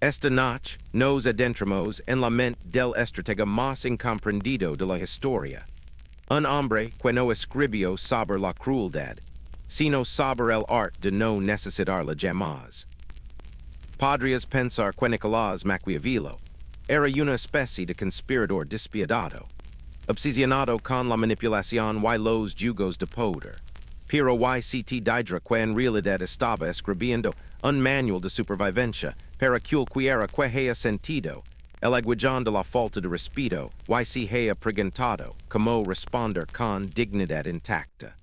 Esta noche nos adentramos en la mente del estratega más incomprendido de la historia. Un hombre que no escribió sobre la crueldad, sino sobre el arte de no necesitarla jamás. Podrías pensar que Nicolás Maquiavelo era una especie de conspirador despiadado, obsesionado con la manipulación y los jugos de poder. Pero YCT Didra que en realidad estaba escribiendo un manual de supervivencia para cualquiera que haya sentido el aguillón de la falta de respeto y se haya preguntado cómo responder con dignidad intacta.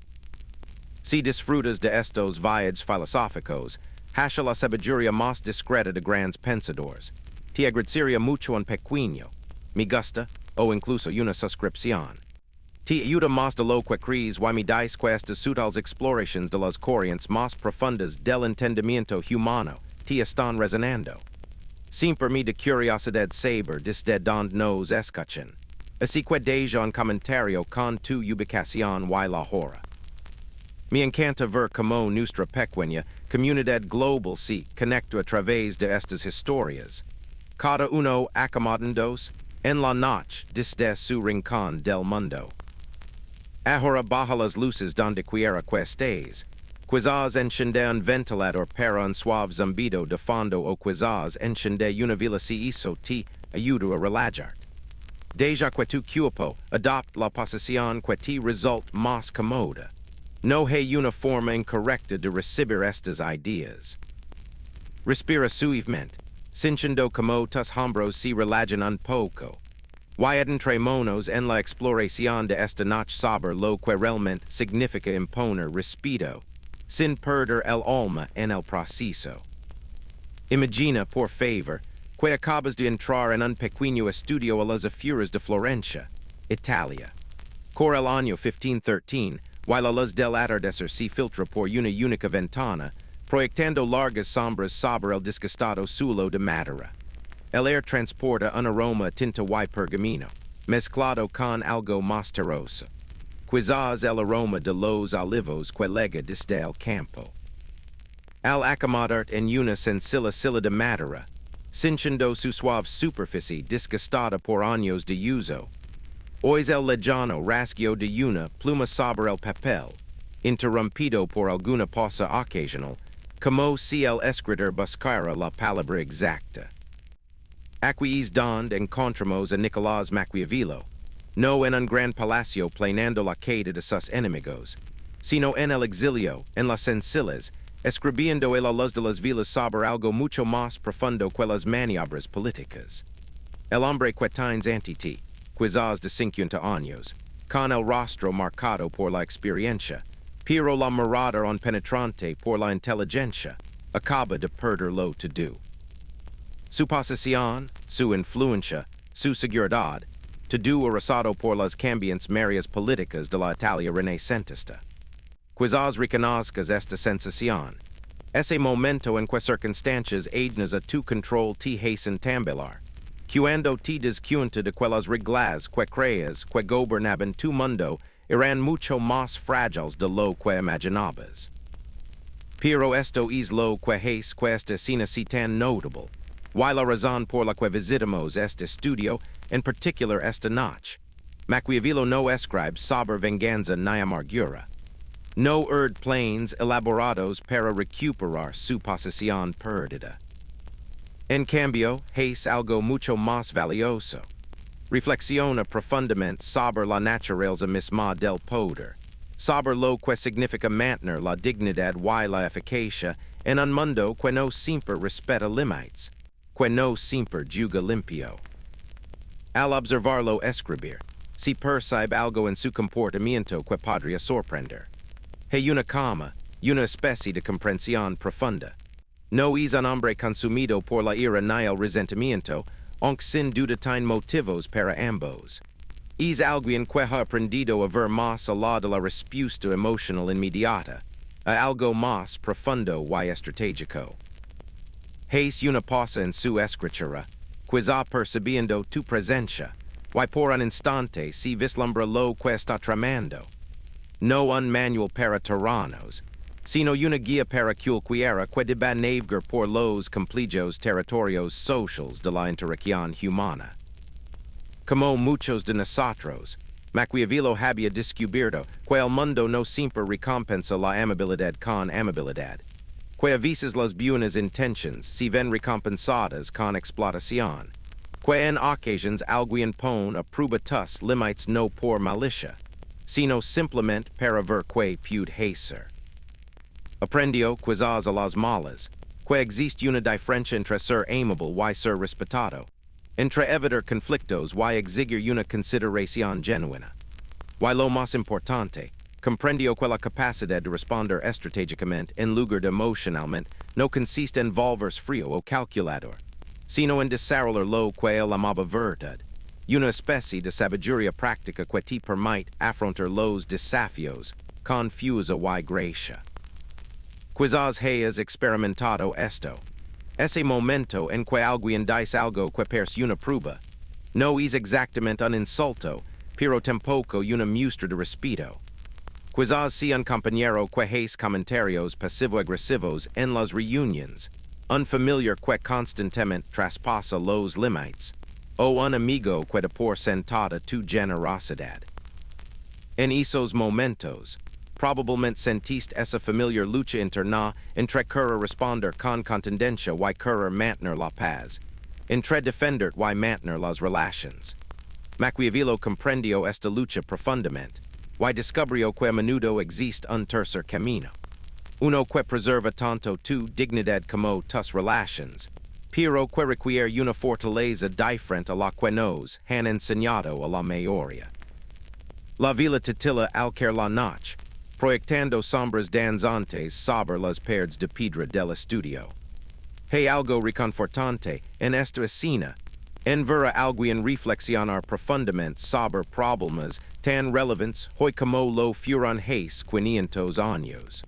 Si disfrutas de estos viajes filosóficos, hasha la sabiduría más discreta de grandes pensadores. Te agradecería mucho un pequeño, me gusta, o incluso una suscripción. Te ayuda más de lo que crees y me dais estas sutiles exploraciones de las corrientes más profundas del entendimiento humano te están resonando. Siempre me de curiosidad saber desde donde nos escuchan. Así que deja un comentario con tu ubicación y la hora. Me encanta ver cómo nuestra pequeña comunidad global se conecta a través de estas historias. Cada uno acomodándose en la noche desde su rincón del mundo. Ahora baja las luces donde quiera que estés. Quizás encende un ventilador para un suave zumbido de fondo o quizás encende una vela si eso te ayuda a relajar. Deja que tu cuerpo adopte la posición que te resulte más cómoda. No hay una forma incorrecta de recibir estas ideas. Respira suavemente, sintiendo como tus hombros se relajan un poco. Y adentrémonos en la exploración de esta noche sobre lo que realmente significa imponer respeto, sin perder el alma en el proceso. Imagina, por favor, que acabas de entrar en un pequeño estudio a las afueras de Florencia, Italia. Por el año 1513, y la luz del atardecer se filtra por una única ventana, proyectando largas sombras sobre el disgustado suelo de madera. El aire transporta un aroma tinta y pergamino, mezclado con algo más terroso. Quizás el aroma de los olivos que lega desde el campo. Al acomodar en una sencilla silla de madera, cinchando su suave superficie disgustada por años de uso, oís el lejano rasgueo de una pluma sobre el papel, interrumpido por alguna pausa ocasional, como si el escritor buscara la palabra exacta. Aquí es donde encontramos a Nicolás Maquiavelo, no en un gran palacio planeando la caída de sus enemigos, sino en el exilio, en las sencillas, escribiendo a la luz de las velas sobre algo mucho más profundo que las maniobras políticas. El hombre que tienes ante ti, quizás de 50 años, con el rostro marcado por la experiencia, pero la mirada un penetrante por la inteligencia, acaba de perder lo to do. Su posición, su influencia, su seguridad, todo arrasado por las cambiantes mareas políticas de la Italia renacentista. Quizás reconozcas esta sensación, ese momento en que circunstancias ajenas a tu control te hacen tambalear, cuando te das cuenta de que las reglas que creas que gobernaban tu mundo eran mucho más frágiles de lo que imaginabas. Pero esto es lo que hace que esta escena sea tan notable, y la razón por la que visitamos este estudio, en particular esta noche. Maquiavelo no escribe sobre venganza ni amargura. No urge planes elaborados para recuperar su posición perdida. En cambio, hace algo mucho más valioso. Reflexiona profundamente sobre la naturaleza misma del poder, sobre lo que significa mantener la dignidad y la eficacia en un mundo que no siempre respeta límites, que no siempre juga limpio. Al observarlo escribir, se percibe algo en su comportamiento que podría sorprender. Hay una calma, una especie de comprensión profunda. No es un hombre consumido por la ira ni el resentimiento, aunque sin duda tiene motivos para ambos. Es alguien que ha aprendido a ver más allá de la respuesta emocional inmediata, a algo más profundo y estratégico. Hace una pausa en su escritura, quizá percibiendo tu presencia, y por un instante se vislumbra lo que está tramando. No un manual para tiranos, sino una guía para culquiera que deba navegar por los complejos territorios socials de la interacción humana. Como muchos de nosotros, Maquiavelo había descubierto que el mundo no siempre recompensa la amabilidad con amabilidad, que a veces las buenas intenciones se ven recompensadas con explotación, que en ocasiones alguien pone a prueba tus limites no por malicia, sino simplemente para ver que puede hacer. Aprendió quizás a las malas, que existe una diferencia entre ser amable y ser respetado, entre evitar conflictos y exigir una consideración genuina. Y lo más importante, comprendió que la capacidad de responder estratégicamente en lugar de emocionalmente no consiste en volverse frío o calculador, sino en desarrollar lo que él llamaba verdad, una especie de sabiduría práctica que te permite afrontar los desafíos confusa y gracia. Quizás hayas experimentado esto. Ese momento en que alguien dice algo que parece una prueba, no es exactamente un insulto, pero tampoco una muestra de respeto. Quizás sea un compañero que hace comentarios pasivo-agresivos en las reuniones, un familiar que constantemente traspasa los límites, o un amigo que da por sentada tu generosidad. En esos momentos, probablemente sentiste esa familiar lucha interna entre querer responder con contundencia y querer mantener la paz, entre defender y mantener las relaciones. Maquiavelo comprendió esta lucha profundamente, y descubrió que a menudo existe un tercer camino, uno que preserva tanto tu dignidad como tus relaciones, pero que requiere una fortaleza diferente a la que nos han enseñado a la mayoría. La vida titila alquer la noche, proyectando sombras danzantes sobre las paredes de piedra del estudio. Hay algo reconfortante en esta escena, en ver a alguien reflexionar profundamente sobre problemas tan relevantes hoy como lo fueron hace 500 años.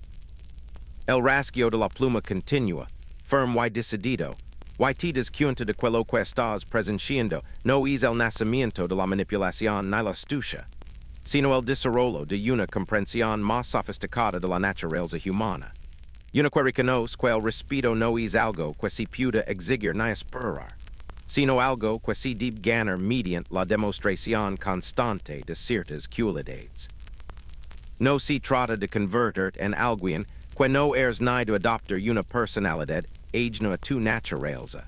El rasgueo de la pluma continua, firme y decidido, y te das cuenta de que lo que estás presenciando no es el nacimiento de la manipulación ni la astucia, sino el desarrollo de una comprensión más sofisticada de la naturaleza humana. Una que reconoce que el respeto no es algo que se pueda exigir ni esperar, sino algo que se debe ganar mediante la demostración constante de ciertas cualidades. No se trata de convertir en alguien que no eres ni de adoptar una personalidad ajena a tu naturaleza.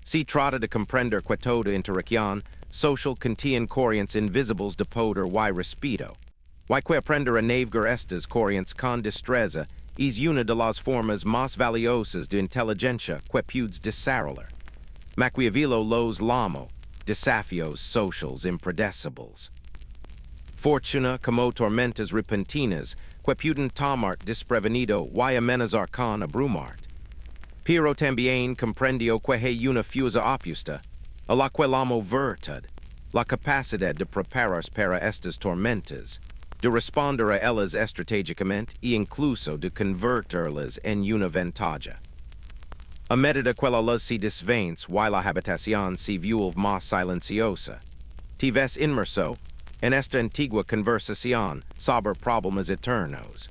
Se trata de comprender que toda interacción social contiene corrientes invisibles de poder y respeto, y que aprender a navegar estas corrientes con destreza es una de las formas más valiosas de inteligencia que puedes desarrollar. Maquiavelo los llamó desafíos sociales impredecibles. Fortuna como tormentas repentinas que pueden tomarte desprevenido y amenazar con abrumarte. Pero también comprendió que hay una fuerza opuesta, a la que llamó virtud, la capacidad de prepararse para estas tormentas, de responder a ellas estratégicamente e incluso de convertirlas en una ventaja. A medida que la luz se desvence y la habitación se vuelve más silenciosa, te ves inmerso en esta antigua conversación sobre problemas eternos.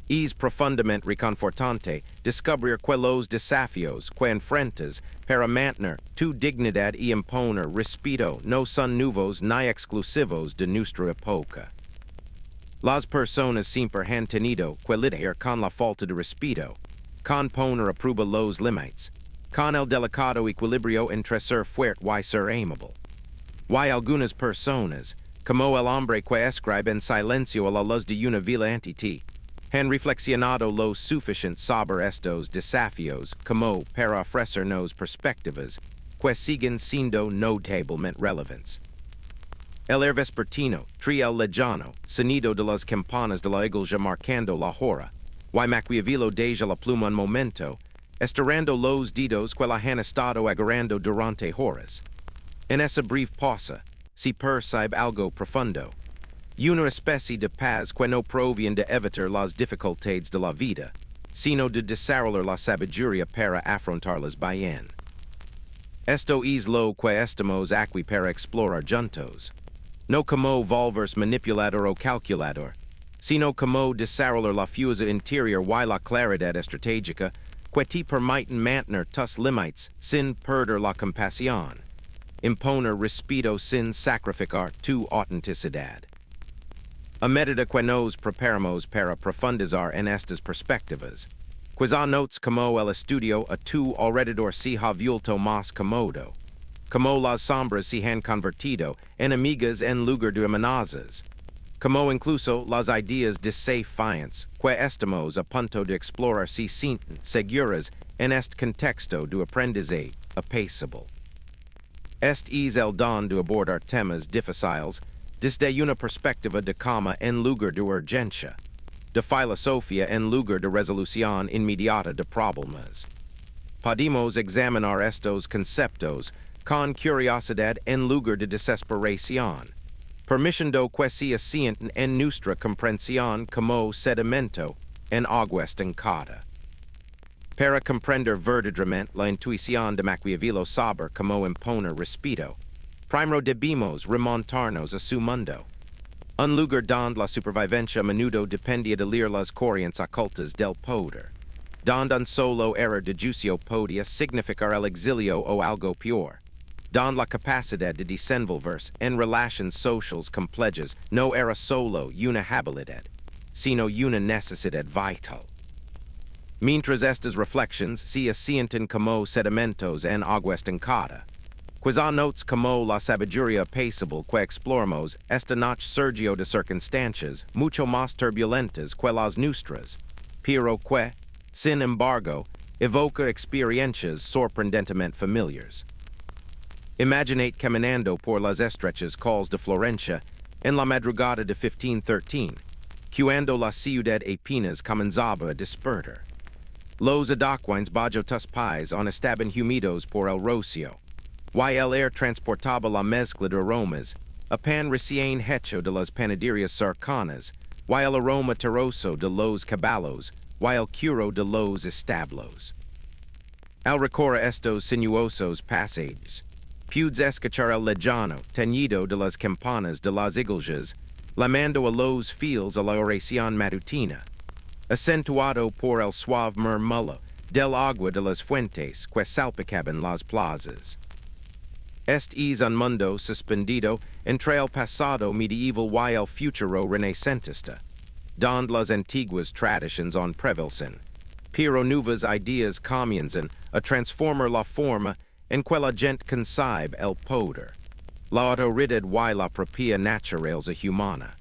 Es profundamente reconfortante descubrir que los desafíos que enfrentas para mantener tu dignidad y imponer respeto no son nuevos ni exclusivos de nuestra época. Las personas siempre han tenido que lidiar con la falta de respeto, con poner a prueba los límites, con el delicado equilibrio entre ser fuerte y ser amable. Y algunas personas, como el hombre que escribe en silencio a la luz de una vela ante ti, han reflexionado lo suficiente sobre estos desafíos como para ofrecernos perspectivas que siguen siendo notablemente relevantes. El air vespertino, el lejano, sonido de las campanas de la iglesia marcando la hora, y Maquiavelo deja la pluma un momento, estirando los dedos que la han estado agarrando durante horas. En esa breve pausa, se percibe algo profundo, una especie de paz que no proviene de evitar las dificultades de la vida, sino de desarrollar la sabiduría para afrontarlas bien. Esto es lo que estamos aquí para explorar juntos, no como volverse manipulador o calculador, sino como desarolar la fusa interior y la claridad estratégica, que te permiten mantener tus limites sin perder la compasión, imponer respeto sin sacrificar tu autenticidad. A medida que nos preparamos para profundizar en estas perspectivas, quizá notes como el estudio a tu alrededor se ha vuelto más cómodo, como las sombras se han convertido en amigas en lugar de amenazas, como incluso las ideas desafiantes que estamos a punto de explorar se sienten seguras en este contexto de aprendizaje apacible. Este es el don de abordar temas difíciles desde una perspectiva de calma en lugar de urgencia, de filosofía en lugar de resolución inmediata de problemas. Podemos examinar estos conceptos con curiosidad en lugar de desesperación, permitiendo que se asienten en nuestra comprensión como sedimento en agua estancada. Para comprender verdaderamente la intuición de Maquiavelo sobre cómo imponer respeto, primero debemos remontarnos a su mundo. Un lugar donde la supervivencia a menudo dependía de leer las corrientes ocultas del poder, donde un solo error de juicio podía significar el exilio o algo peor, donde la capacidad de desenvolverse en relaciones sociales complejas no era solo una habilidad, sino una necesidad vital. Mientras estas reflexiones se asientan como sedimentos en agua estancada, quizá notes como la sabiduría apacible que exploramos esta noche surgió de circunstancias mucho más turbulentas que las nuestras, pero que, sin embargo, evoca experiencias sorprendentemente familiares. Imaginate caminando por las estrechas calles de Florencia en la madrugada de 1513, cuando la ciudad apenas comenzaba a despertar. Los adoquines bajo tus pies aún estaban humidos por el rocío, y el aire transportaba la mezcla de aromas, a pan recién hecho de las panaderías cercanas, y el aroma terroso de los caballos, y el curo de los establos. Al recorrer estos sinuosos pasajes, pudes escuchar el lejano tañido de las campanas de las iglesias, llamando a los fieles a la oración matutina, acentuado por el suave murmullo del agua de las fuentes que salpicaban las plazas. Este es un mundo suspendido entre el pasado medieval y el futuro renacentista, donde las antiguas tradiciones aún prevalecen, pero nuevas ideas comienzan a transformar la forma en que la gente concibe el poder, la autoridad y la propia naturaleza humana.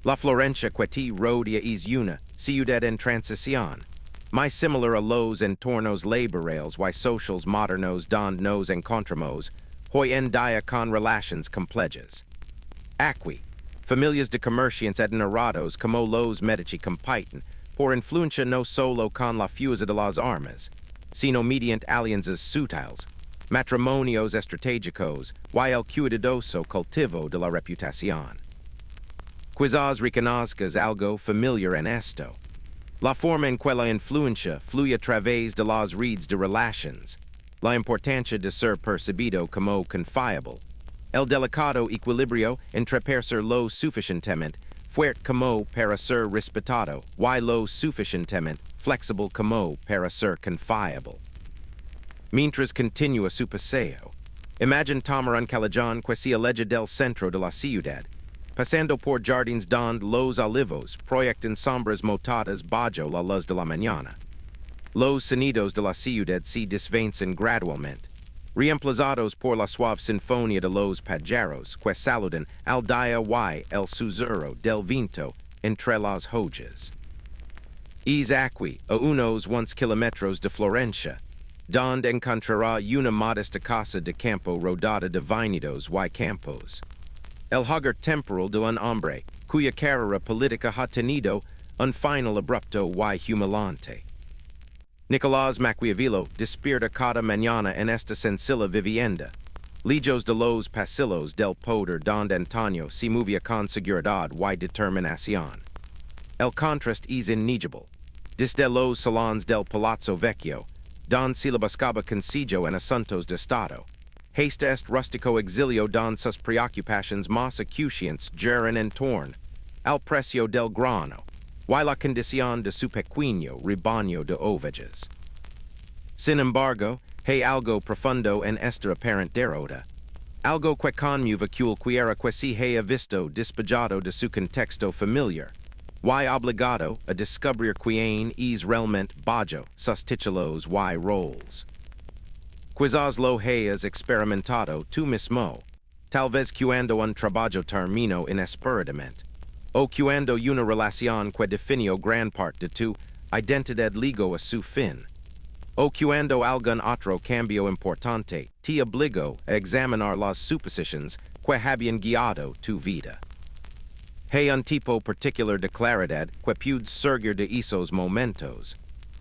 La Florencia que te rodea es una ciudad en transición, muy similar a los entornos laborales y sociales modernos donde nos encontramos hoy en día con relaciones complejas. Aquí, familias de comerciantes adinerados como los Medici compiten por influencia no solo con la fuerza de las armas, sino mediante alianzas sutiles, matrimonios estratégicos y el cuidadoso cultivo de la reputación. Quizás reconozcas algo familiar en esto. La forma en que la influencia fluye a través de las redes de relaciones, la importancia de ser percibido como confiable, el delicado equilibrio entre ser lo suficientemente fuerte como para ser respetado y lo suficientemente flexible como para ser confiable. Mientras continúa su paseo, imagine tomar un callejon que se aleja del centro de la ciudad, pasando por jardines donde los olivos proyectan sombras motadas bajo la luz de la mañana. Los sonidos de la ciudad se desvanecen gradualmente, reemplazados por la suave sinfonía de los pájaros que saludan al día y el susurro del viento entre las hojas. Es aquí, a unos 1 kilómetros de Florencia, donde encontrará una modesta casa de campo rodeada de viñedos y campos. El hogar temporal de un hombre cuya carrera política ha tenido un final abrupto y humillante. Nicolás Maquiavelo despierta cada mañana en esta sencilla vivienda, lejos de los pasillos del poder donde antaño se movía con seguridad y determinación. El contraste es innegable. Desde los salones del Palazzo Vecchio, donde se le buscaba consejo en asuntos de Estado, hasta este rústico exilio donde sus preocupaciones más acuciantes giran en torno al precio del grano, y la condición de su pequeño rebaño de ovejas. Sin embargo, hay algo profundo en esta apparent derrota, algo que conmueve cualquiera que se haya visto despojado de su contexto familiar, y obligado a descubrir quién es realmente bajo sus títulos y roles. Quizás lo hayas experimentado tú mismo, tal vez cuando un trabajo terminó inesperadamente, o cuando una relación que definió gran parte de tu identidad llegó a su fin, o cuando algún otro cambio importante te obligó a examinar las suposiciones que habían guiado tu vida. Hay un tipo particular de claridad que puede surgir de esos momentos,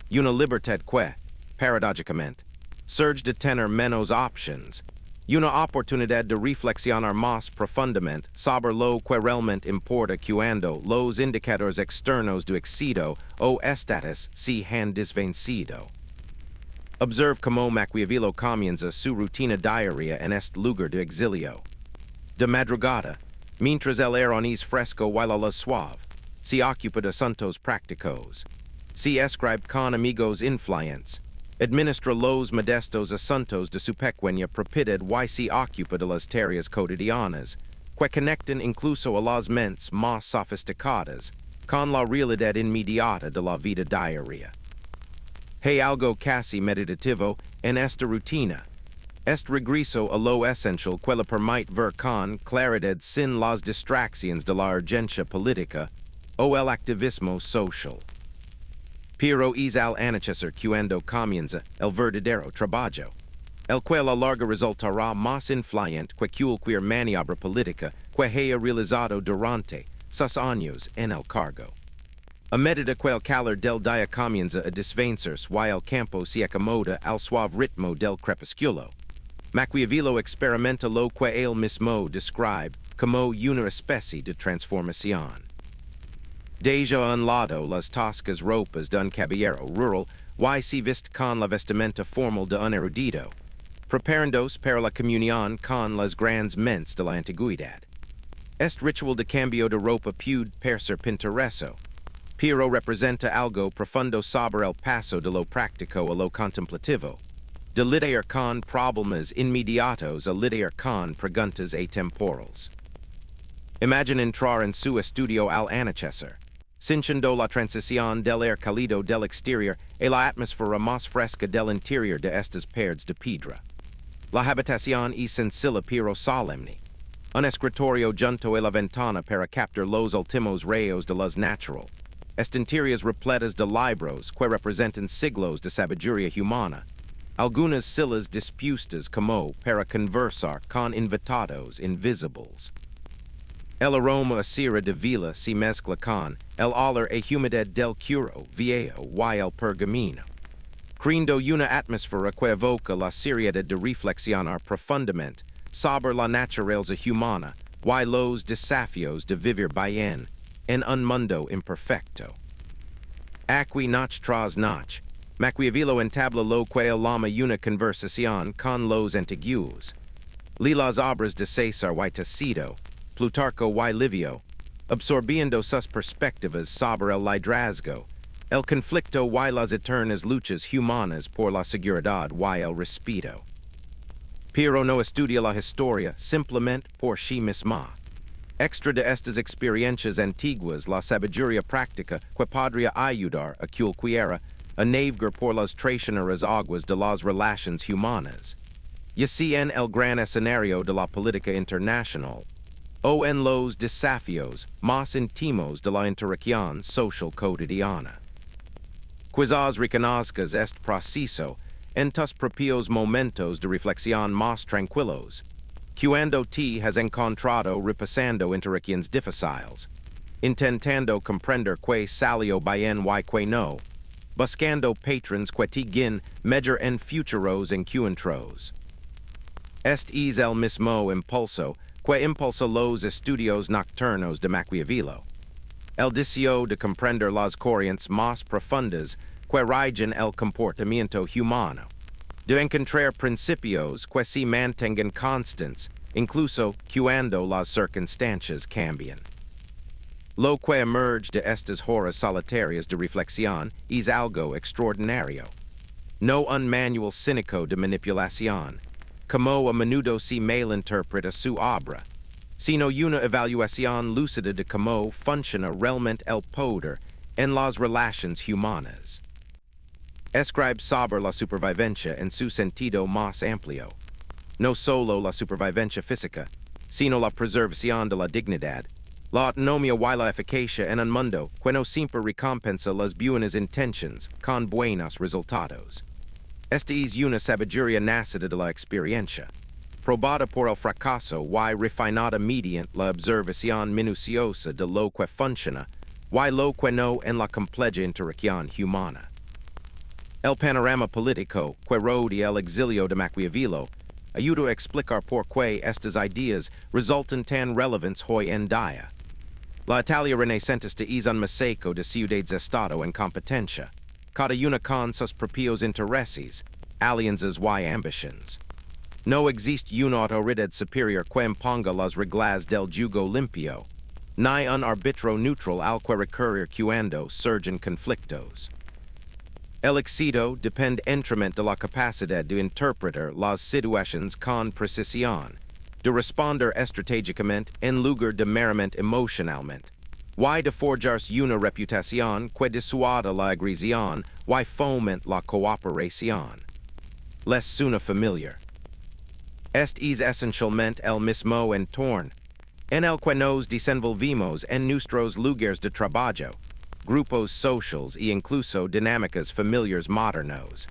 una libertad que, paradójicamente, surge de tener menos options, una oportunidad de reflexionar más profundamente sobre lo que realmente importa cuando los indicadores externos de éxito o estatus se han desvencido. Observe cómo Maquiavelo comienza su rutina diaria en este lugar de exilio. De madrugada, mientras el aire es fresco y la luz suave, se ocupa de asuntos prácticos, se escribe con amigos influyentes, administra los modestos asuntos de su pequeña propiedad y se ocupa de las tareas cotidianas, que conectan incluso a las mentes más sofisticadas con la realidad inmediata de la vida diaria. Hay algo casi meditativo en esta rutina. Este regreso a lo esencial que le permite ver con claridad sin las distracciones de la urgencia política o el activismo social. Pero es al anochecer cuando comienza el verdadero trabajo, el cual a largo resultará más influyente que cualquier maniobra política que haya realizado durante sus años en el cargo. A medida que el calor del día comienza a desvanecerse y el campo se acomoda al suave ritmo del crepúsculo, Maquiavelo experimenta lo que él mismo describe como una especie de transformación. Deja a un lado las toscas ropas de un caballero rural y se viste con la vestimenta formal de un erudito, preparándose para la comunión con las grandes mentes de la antigüedad. Este ritual de cambio de ropa puede parecer pintoresco, pero representa algo profundo sobre el paso de lo práctico a lo contemplativo, de lidiar con problemas inmediatos a lidiar con preguntas atemporales. Imagine entrar en su estudio al anochecer, sintiendo la transición del aire cálido del exterior y la atmósfera más fresca del interior de estas paredes de piedra. La habitación es sencilla pero solemne. Un escritorio junto a la ventana para captar los últimos rayos de luz natural. Estanterías repletas de libros que representan siglos de sabiduría humana. Algunas sillas dispuestas como para conversar con invitados invisibles. El aroma a cera de vela se mezcla con el olor a humedad del cuero viejo y el pergamino, creando una atmósfera que evoca la seriedad de reflexionar profundamente sobre la naturaleza humana y los desafíos de vivir bien en un mundo imperfecto. Aquí noche tras noche, Maquiavelo entabla lo que él llama una conversación con los antiguos. Las obras de César y Tacido, Plutarco y Livio, absorbiendo sus perspectivas sobre el liderazgo, el conflicto y las eternas luchas humanas por la seguridad y el respeto. Pero no estudia la historia simplemente por sí misma. Extra de estas experiencias antiguas, la sabiduría práctica que podría ayudar a cualquiera a navegar por las traicioneras aguas de las relaciones humanas, ya sea en el gran escenario de la política internacional o en los desafíos más íntimos de la interacción social cotidiana. Quizás reconozcas este proceso en tus propios momentos de reflexión más tranquilos, cuando te has encontrado repasando interacciones difíciles, intentando comprender que salió bien y que no, buscando patrons que te guíen mejor en futuros encuentros. Este es el mismo impulso que impulsa los estudios nocturnos de Maquiavelo, el deseo de comprender las corrientes más profundas que rigen el comportamiento humano, de encontrar principios que se mantengan constantes, incluso cuando las circunstancias cambian. Lo que emerge de estas horas solitarias de reflexión es algo extraordinario. No un manual cínico de manipulación, como a menudo se malinterpreta su obra, sino una evaluación lúcida de cómo funciona realmente el poder en las relaciones humanas. Escribe sobre la supervivencia en su sentido más amplio, no solo la supervivencia física, sino la preservación de la dignidad, la autonomía y la eficacia en un mundo que no siempre recompensa las buenas intenciones con buenos resultados. Esta es una sabiduría nacida de la experiencia, probada por el fracaso y refinada mediante la observación minuciosa de lo que funciona y lo que no en la compleja interacción humana. El panorama político que rodea el exilio de Maquiavelo ayuda a explicar por qué estas ideas resultan tan relevantes hoy en día. La Italia renacentista es un maseco de ciudades-estado en competencia, cada una con sus propios intereses, alianzas y ambiciones. No existe una autoridad superior que imponga las reglas del juego limpio, ni un árbitro neutral al que recurrir cuando surgen conflictos. El éxito depende enteramente de la capacidad de interpretar las situaciones con precisión, de responder estratégicamente en lugar de meramente emocionalmente, y de forjarse una reputación que disuada la agresión y fomente la cooperación. Les suena familiar. Este es esencialmente el mismo entorno en el que nos desenvolvimos en nuestros lugares de trabajo, grupos sociales e incluso dinámicas familiares modernos.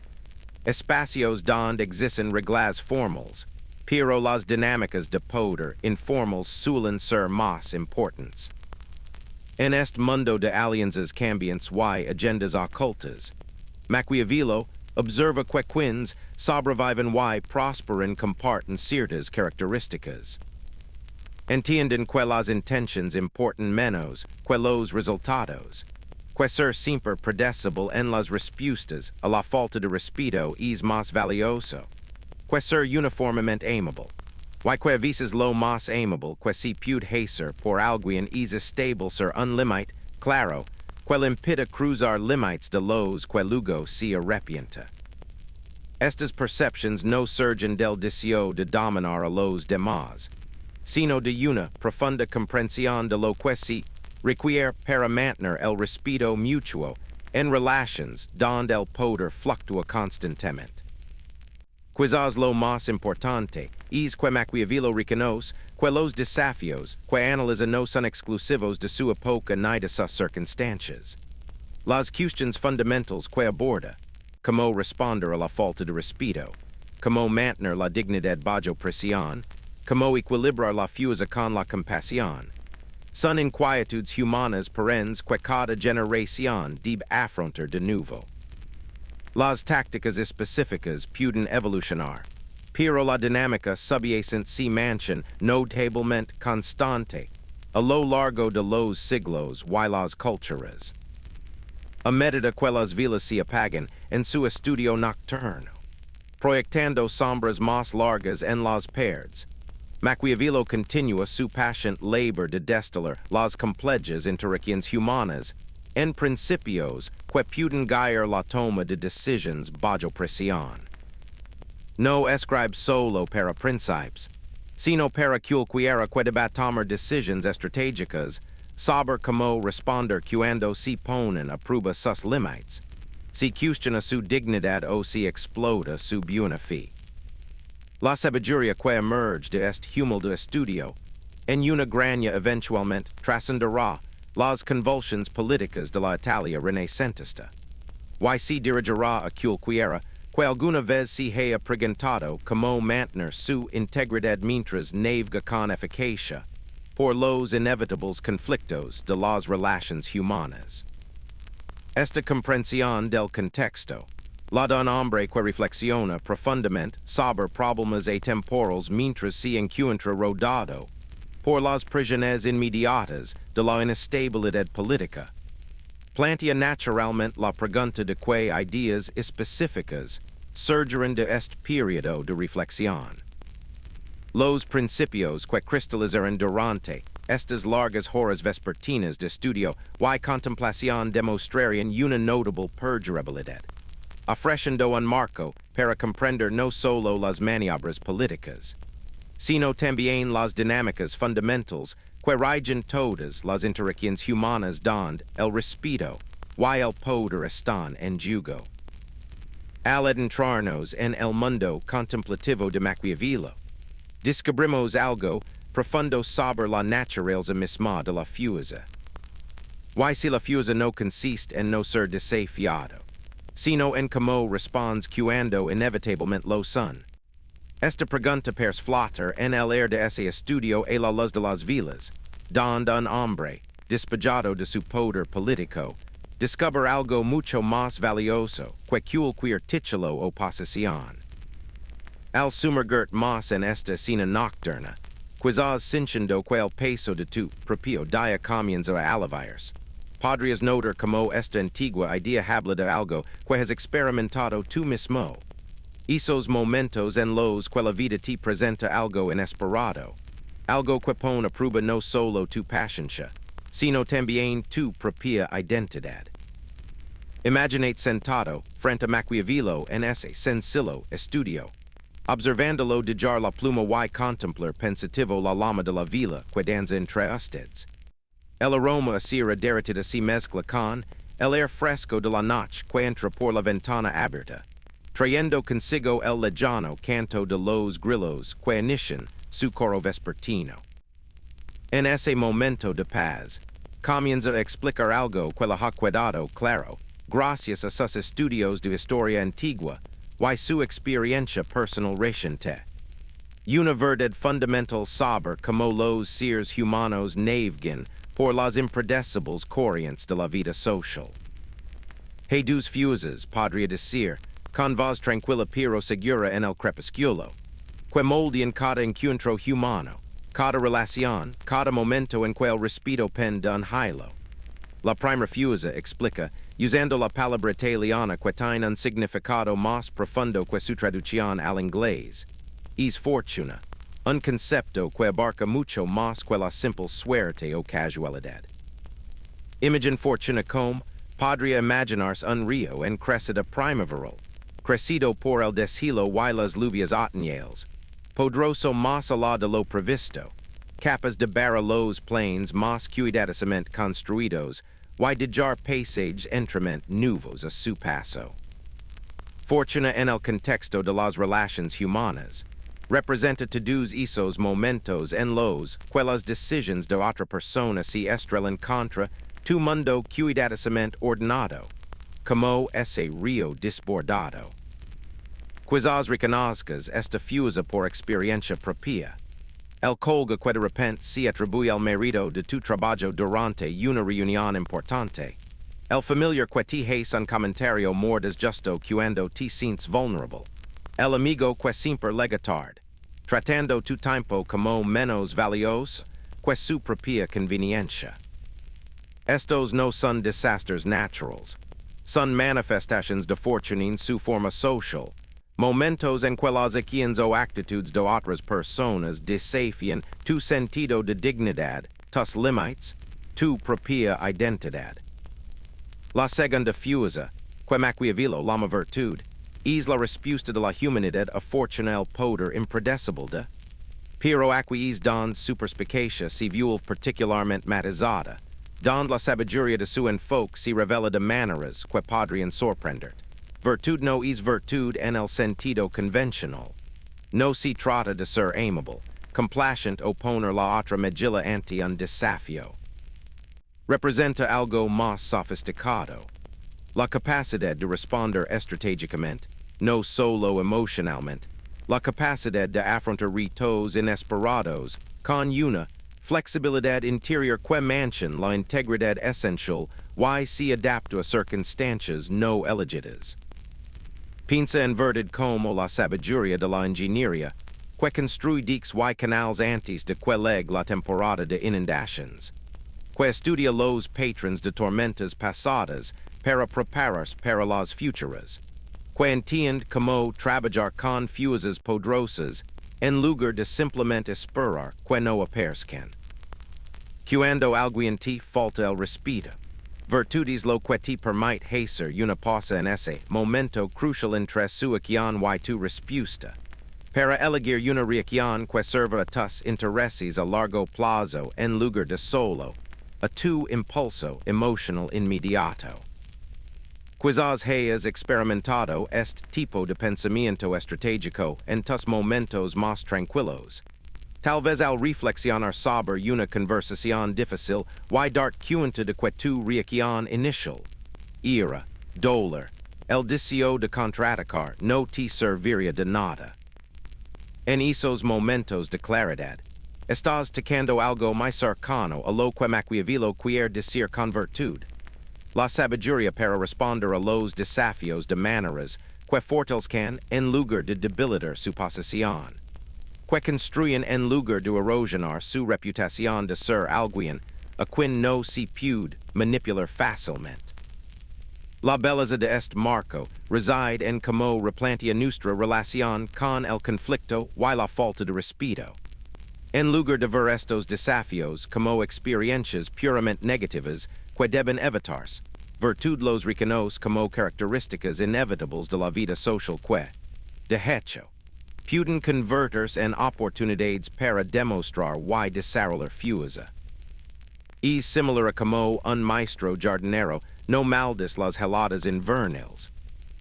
Espacios donde existen reglas formales, pero las dinámicas de poder informales suelen ser más importantes. En este mundo de alianzas cambiantes y agendas ocultas, Maquiavelo observa que quienes sobreviven y prosperan comparten ciertas características. Entienden que las intenciones importan menos que los resultados, que ser siempre predecible en las respuestas a la falta de respeto es más valioso, que ser uniformemente amable, y que a veces lo más amable que se puede hacer por alguien es estable ser un límite claro que le impida cruzar límites de los que luego se arrepienta. Estas percepciones no surgen del deseo de dominar a los demás, sino de una profunda comprensión de lo que se requiere para mantener el respeto mutuo en relaciones donde el poder fluctúa constantemente. Quizás lo más importante es que Maquiavelo reconoce que los desafíos que analiza no son exclusivos de su época ni de sus circunstancias. Las cuestiones fundamentales que aborda, como responder a la falta de respeto, como mantener la dignidad bajo presión, como equilibrar la fuerza con la compasión, son inquietudes humanas perennes que cada generación debe afrontar de nuevo. Las tácticas específicas pueden evolucionar, pero la dinámica subyacente se mantiene notablemente constante a lo largo de los siglos y las culturas. A medida que las vilas se apagan en su estudio nocturno, proyectando sombras más largas en las paredes, Maquiavelo continúa su paciente labor de destilar las complejas interacciones humanas en principios que pueden guiar la toma de decisiones bajo presión. No escribe solo para principios, sino para cualquiera que deba tomar decisiones estratégicas sobre cómo responder cuando se ponen a prueba sus límites, si cuestiona su dignidad o si explota su buena fe. La sabiduría que emerge de este humilde estudio en una graña eventualmente trascenderá las convulsiones políticas de la Italia renacentista, y se dirigirá a cualquiera que alguna vez se haya preguntado cómo mantener su integridad mientras navega con eficacia por los inevitables conflictos de las relaciones humanas. Esta comprensión del contexto la de un hombre que reflexiona profundamente sobre problemas atemporales mientras se encuentra rodeado por las presiones inmediatas de la inestabilidad política, plantea naturalmente la pregunta de qué ideas específicas surgen de este periodo de reflexión. Los principios que cristalizaron durante estas largas horas vespertinas de estudio y contemplación demostrarían una notable perdurabilidad, ofreciendo un marco para comprender no solo las maniobras políticas, sino también las dinámicas fundamentales que rigen todas las interacciones humanas donde el respeto y el poder están en juego. Al adentrarnos en el mundo contemplativo de Maquiavelo, descubrimos algo profundo sobre la naturaleza misma de la fuerza. Y si la fuerza no consiste en no ser desafiado, sino en cómo respondes cuando inevitablemente lo son. Esta pregunta pers flotar en el aire de ese estudio a la luz de las vilas, donde un hombre, despojado de su poder político, descubre algo mucho más valioso que cualquier título o posición. Al sumergirt más en esta escena nocturna, quizás sintiendo que el peso de tu propio día comienza a aliviarse, podrías notar como esta antigua idea habla de algo que has experimentado tú mismo. Esos momentos en los que la vida te presenta algo inesperado, algo que pone a prueba no solo tu paciencia, sino también tu propia identidad. Imaginate sentado frente a Maquiavelo en ese sencillo estudio, observándolo dejar la pluma y contemplar pensativo la lama de la vida que danza entre ustedes. El aroma a cera derretida se mezcla con el aire fresco de la noche que entra por la ventana abierta, trayendo consigo el lejano canto de los grillos que inician su coro vespertino. En ese momento de paz, comienza a explicar algo que la ha quedado claro gracias a sus estudios de historia antigua y su experiencia personal reciente. Una verdad fundamental sobre cómo los seres humanos navegan por las impredecibles corrientes de la vida social. Hay dos fuerzas, podría decir, con voz tranquila pero segura en el crepúsculo, que moldean cada encuentro humano, cada relación, cada momento en que el respeto pende un hilo. La primera fuerza explica, usando la palabra italiana que tiene un significado más profundo que su traducción al inglés, es fortuna, un concepto que abarca mucho más que la simple suerte o casualidad. Imagine fortuna como podría imaginarse un río en crecida primaveral, crecido por el deshilo y las lluvias otoñales, poderoso más allá de lo previsto, capaz de barrar los plains más cuidadosamente construidos y dejar paisajes enteramente nuevos a su paso. Fortuna en el contexto de las relaciones humanas representa todos esos momentos en los que las decisiones de otra persona se estrellan contra tu mundo cuidadosamente ordenado, como ese río desbordado. Quizás reconozcas esta fuerza por experiencia propia. El colga que de repente se atribuye el mérito de tu trabajo durante una reunión importante. El familiar que te hace un comentario more desjusto cuando te sientes vulnerable. El amigo que siempre llega tarde, tratando tu tiempo como menos valioso que su propia conveniencia. Estos no son desastres naturales. Son manifestaciones de fortuna en su forma social. Momentos en que las acciones o actitudes de otras personas desafian tu sentido de dignidad, tus límites, tu propia identidad. La segunda fuerza, que Maquiavelo llama virtud, es la respuesta de la humanidad a fortuna el poder impredecible de, pero aquí es donde su perspicacia se vuelve particularmente matizada, donde la sabiduría de su enfoque se revela de maneras que podrían sorprender. Virtud no es virtud en el sentido convencional. No se trata de ser amable, complaciente o poner la otra mejilla ante un desafío. Representa algo más sofisticado. La capacidad de responder estratégicamente, no solo emocionalmente. La capacidad de afrontar retos inesperados con una flexibilidad interior que mantiene la integridad esencial y se adapta a circunstancias no elegidas. Piensa en verdad como la sabiduría de la ingeniería, que construye diques y canales antes de que llegue la temporada de inundaciones, que estudia los patrones de tormentas pasadas para prepararse para las futuras, que entiende cómo trabajar con fuerzas poderosas en lugar de simplemente esperar que no aparezcan. Cuando alguien falta el respeto. Virtudes lo que te permite hacer una pausa en ese momento crucial entre su acción y tu respuesta. Para elegir una reacción que sirva a tus intereses a largo plazo en lugar de solo a tu impulso emocional inmediato. Quizás hayas experimentado este tipo de pensamiento estratégico en tus momentos más tranquilos. Tal vez al reflexionar sobre una conversación difícil y darte cuenta de que tu reacción inicial, ira, dolor, el deseo de contraatacar no te serviría de nada. En esos momentos de claridad, estás tocando algo más cercano a lo que Maquiavelo quiere decir con virtud. La sabiduría para responder a los desafíos de maneras que fortalezcan en lugar de debilitar su posición. Que construyen en lugar de erosionar su reputación de ser alguien a quien no se puede manipular fácilmente. La belleza de este marco reside en cómo replantea nuestra relación con el conflicto y la falta de respeto. En lugar de ver estos desafíos como experiencias puramente negativas que deben evitarse, virtud los reconoce como características inevitables de la vida social que, de hecho, pueden convertirse en oportunidades para demostrar y desarrollar fuerza. Es similar a como un maestro jardinero no maldice las heladas invernales,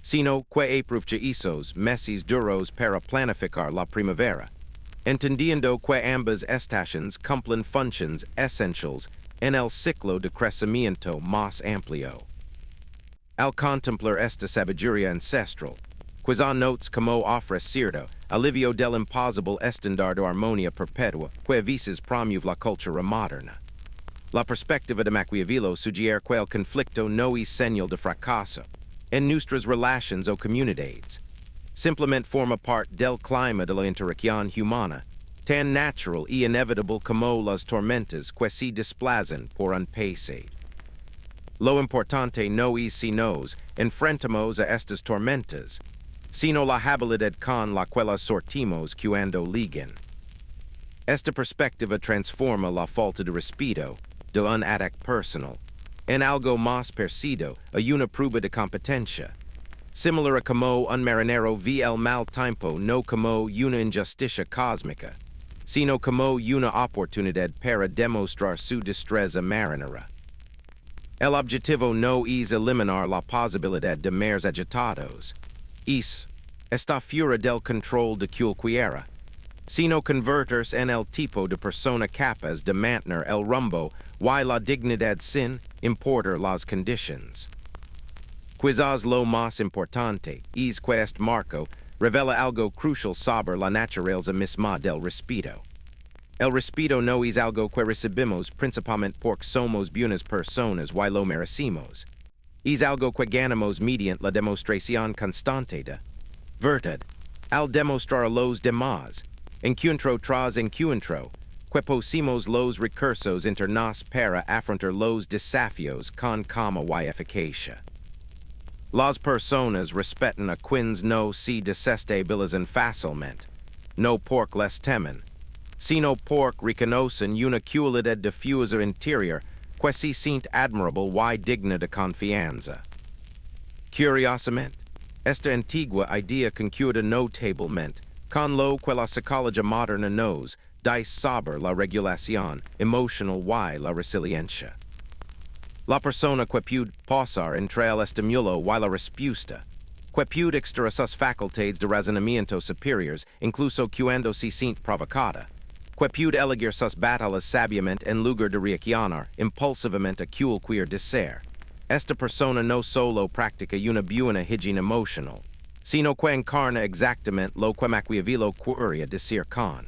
sino que aprovecha esos meses duros para planificar la primavera, entendiendo que ambas estaciones cumplen funciones esenciales en el ciclo de crecimiento más amplio. Al contemplar esta sabiduría ancestral, quizá notes como ofre cierto alivio del imposible estándar de armonía perpetua que a veces promueve la cultura moderna. La perspectiva de Maquiavelo sugiere que el conflicto no es señal de fracaso en nuestras relaciones o comunidades. Simplemente forma parte del clima de la interacción humana, tan natural y inevitable como las tormentas que se desplazan por un paisaje. Lo importante no es si nos enfrentamos a estas tormentas, sino la habilidad con la que las sortimos cuando lleguen. Esta perspectiva transforma la falta de respeto de un ataque personal en algo más parecido a una prueba de competencia, similar a como un marinero ve el mal tiempo no como una injusticia cósmica, sino como una oportunidad para demostrar su destreza marinera. El objetivo no es eliminar la posibilidad de mares agitados, está fuera del control de cualquiera, sino convertirse en el tipo de persona capaz de mantener el rumbo y la dignidad sin importar las condiciones. Quizás lo más importante es que este marco revela algo crucial sobre la naturaleza misma del respeto. El respeto no es algo que recibimos principalmente porque somos buenas personas y lo merecemos. Es algo que ganamos mediante la demostración constante de verdad, al demostrar a los demás, encuentro tras encuentro, que poseemos los recursos internos para afrontar los desafíos con calma y eficacia. Las personas respetan a quienes no se desestabilizan fácilmente, no porque les temen, sino porque reconocen una cualidad de fuerza interior que se siente admirable y digna de confianza. Curiosamente, esta antigua idea concuerda notablemente con lo que la psicología moderna nos dice sobre la regulación emocional y la resiliencia. La persona que puede pasar entre el estímulo y la respuesta, que puede extraer sus facultades de razonamiento superiores incluso cuando se siente provocada, que puede elegir sus batallas sabiamente en lugar de reaccionar impulsivamente a cualquier deseo. Esta persona no solo practica una buena higiene emocional, sino que encarna exactamente lo que Maquiavelo quería decir con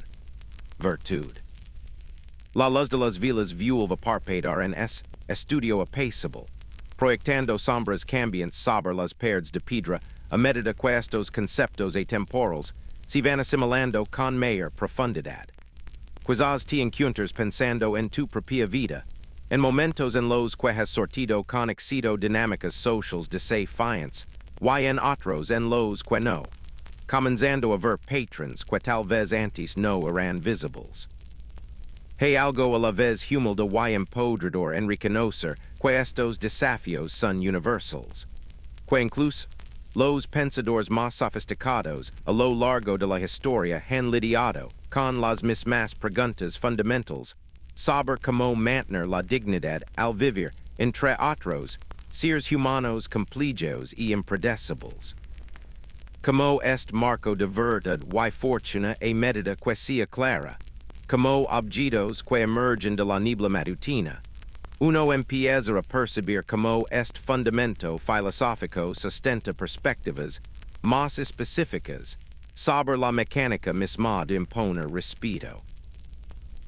virtud. La luz de las vilas vuelve parpadear en estudio apacible, proyectando sombras cambiantes sobre las paredes de piedra a medida que estos conceptos atemporales se van asimilando con mayor profundidad. Quizás te encuentras pensando en tu propia vida, en momentos en los que has sortido con éxito dinámicas sociales desafiantes, y en otros en los que no, comenzando a ver patrons que tal vez antes no eran visibles. Hey algo a la vez humilde y empodrador en reconocer que estos desafios son universals, que incluso los pensadores más sofisticados a lo largo de la historia han lidiado con las mismas preguntas fundamentals sobre cómo mantener la dignidad al vivir entre otros seres humanos complejos y impredecibles. Como este marco de verdad y fortuna e medida que sea clara, como objetos que emergen de la niebla matutina, uno empieza a percibir como este fundamento filosófico sustenta perspectivas más específicas sobre la mecánica misma de imponer respeto.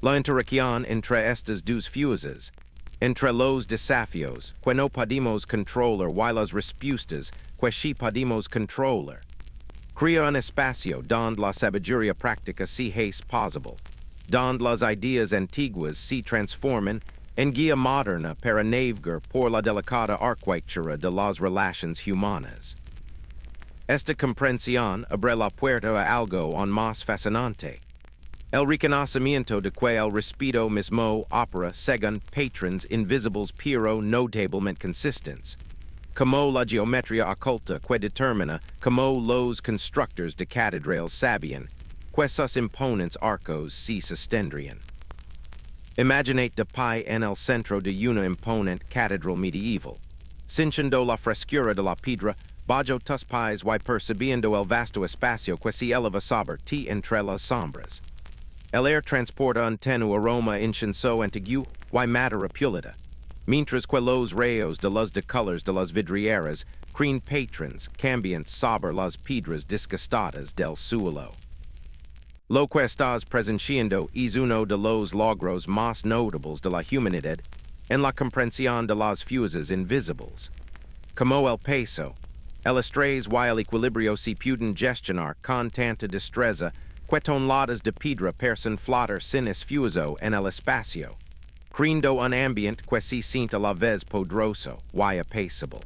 La interacción entre estas dos fuerzas, entre los desafios que no podemos controlar y las respuestas que sí podemos controlar, crea un espacio donde la sabiduría práctica se hace posible, donde las ideas antiguas se transforman en guía moderna para navegar por la delicada arquitectura de las relaciones humanas. Esta comprensión abre la puerta a algo aún más fascinante, el reconocimiento de que el respeto mismo opera según patrons invisibles pero notablemente consistentes, como la geometría oculta que determina como los constructores de catedrales sabían que sus imponentes arcos se sostendrían. Imaginate de pie en el centro de una imponente catedral medieval, cinchando la frescura de la piedra bajo tus pies y percibiendo el vasto espacio que se eleva sobre ti entre las sombras. El aire transporta un tenue aroma incienso antiguo y madera púlida, mientras que los rayos de luz de colores de las vidrieras crean patrons cambiantes sobre las piedras disgustadas del suelo. Lo que estás presenciando es uno de los logros más notables de la humanidad en la comprensión de las fuerzas invisibles. Como el peso, el estrés y el equilibrio se pueden gestionar con tanta destreza que toneladas de piedra parecen flotar sin esfuerzo en el espacio, creando un ambiente que se siente a la vez poderoso y apacible.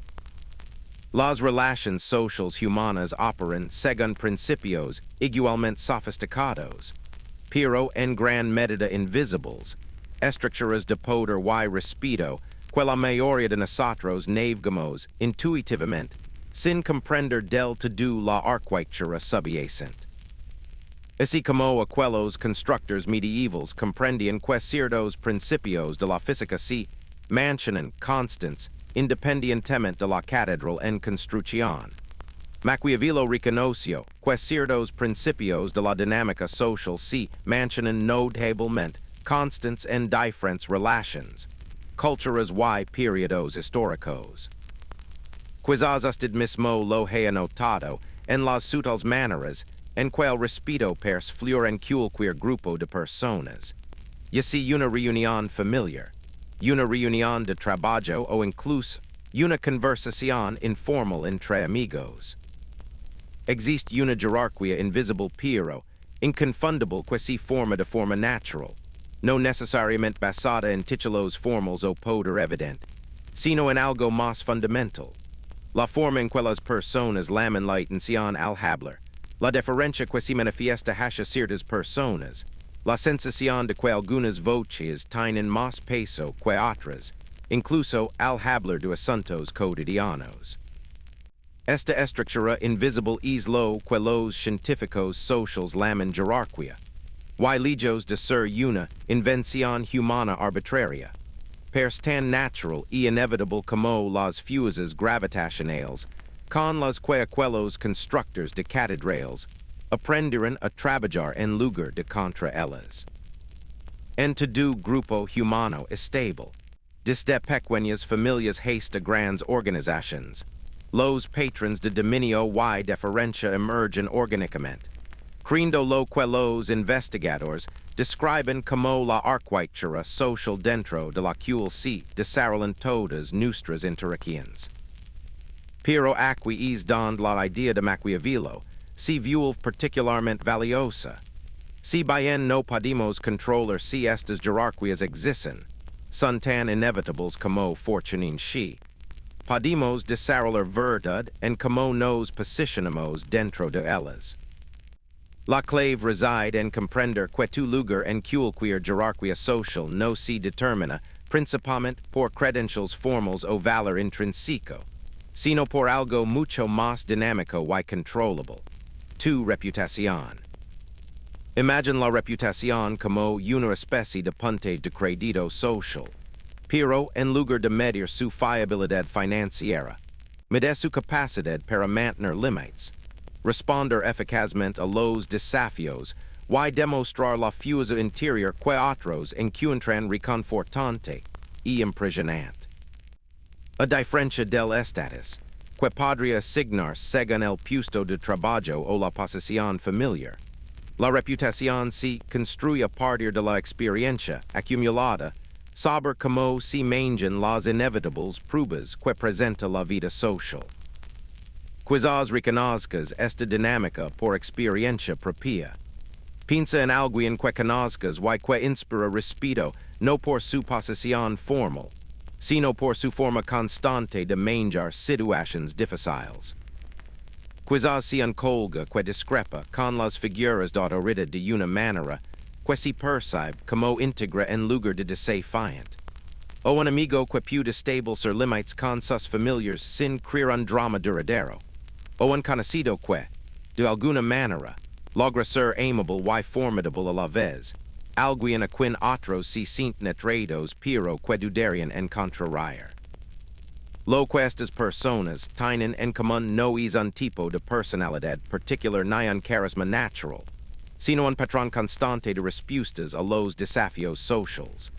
Las relaciones sociales humanas operan según principios igualmente sofisticados, pero en gran medida invisibles, estructuras de poder y respeto que la mayoría de nosotros navegamos intuitivamente, sin comprender del todo la arquitectura subyacente. Así como aquellos constructores medievales comprendían que ciertos principios de la física se mantienen constantes independientemente de la catedral en construcción. Maquiavelo reconoció que ciertos principios de la dinámica social se mantienen notablemente constantes en diferentes relaciones, culturas y periodos históricos. Quizás usted mismo lo haya notado en las sutiles maneras en que el respeto persflora en cualquier grupo de personas, ya sea una reunión familiar, una reunión de trabajo o incluso una conversación informal entre amigos. Existe una jerarquía invisible pero inconfundible que se forma de forma natural, no necesariamente basada en títulos formales o poder evidente, sino en algo más fundamental, la forma en que las personas lamen la atención al hablar, la diferencia que se manifiesta hacia ciertas personas, la sensación de que algunas voces tienen más peso que otras, incluso al hablar de asuntos cotidianos. Esta estructura invisible es lo que los científicos sociales llaman jerarquía, y lejos de ser una invención humana arbitraria, es tan natural y inevitable como las fuerzas gravitacionales, con las que aquellos constructores de catedrales aprendieron a trabajar en lugar de contra ellas. En todo grupo humano estable, desde pequeñas familias hasta grandes organizaciones, los patrons de dominio y diferencia emergen orgánicamente, creando lo que los investigadores describen como la arquitectura social dentro de la cual se desarrollan todas nuestras interacciones. Pero aquí es donde la idea de Maquiavelo se vuelve particularmente valiosa. Si bien no podemos controlar si estas jerarquías existen, son tan inevitables como fortuna en sí, podemos desarrollar verdad en cómo nos posicionamos dentro de ellas. La clave reside en comprender que tu lugar en cualquier jerarquia social no se determina principalmente por credentials formals o valor intrínseco, sino por algo mucho más dinámico y controllable, tu reputación. Imagine la reputación como una especie de punte de crédito social, pero en lugar de medir su fiabilidad financiera, mide su capacidad para mantener límites, responder eficazmente a los desafíos y demostrar la fuerza interior que otros encuentran reconfortante y impresionante. A diferencia del estatus, que podría asignar según el puesto de trabajo o la posición familiar, la reputación se construye a partir de la experiencia acumulada sobre cómo se manejan las inevitables pruebas que presenta la vida social. Quizás reconozcas esta dinámica por experiencia propia. Piensa en alguien que conozcas y que inspira respeto no por su posición formal, sino por su forma constante de manejar situaciones difíciles. Quizás se colga que discrepa con las figuras de autoridad de una manera que se percibe como íntegra en lugar de desafiante. O un amigo que puede establecer límites con sus familiares sin crear un drama duradero. O un conocido que, de alguna manera, logra ser amable y formidable a la vez, alguien a quien otros se sienten atraídos pero que dudarían en contrariar. Lo que estas personas tienen en común no es un tipo de personalidad particular ni un carisma natural, sino un patrón constante de respuestas a los desafíos sociales.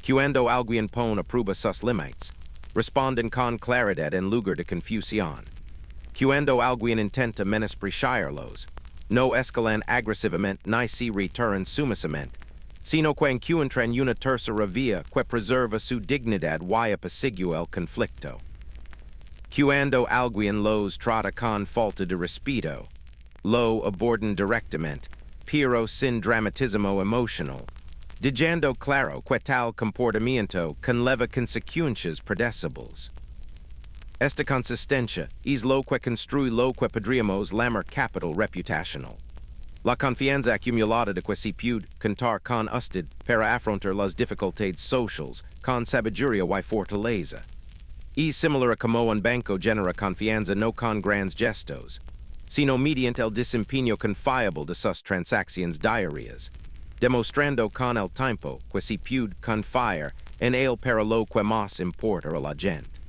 Cuando alguien pone a prueba sus límites, responden con claridad en lugar de confusión. Cuando alguien intenta menospreciarlos, no escalan agresivamente ni se retiran sumisamente, sino que encuentran una tercera vía que preserva su dignidad y apacigua el conflicto. Cuando alguien los trata con falta de respeto, lo abordan directamente, pero sin dramatismo emocional, dejando claro que tal comportamiento conlleva consecuencias predecibles. Esta consistencia es lo que construye lo que podríamos llamar capital reputacional. La confianza acumulada de que se puede contar con usted para afrontar las dificultades sociales con sabiduría y fortaleza. Es similar a como un banco genera confianza no con grandes gestos, sino mediante el desempeño confiable de sus transacciones diarias, demostrando con el tiempo que se puede confiar en él para lo que más importa a la gente.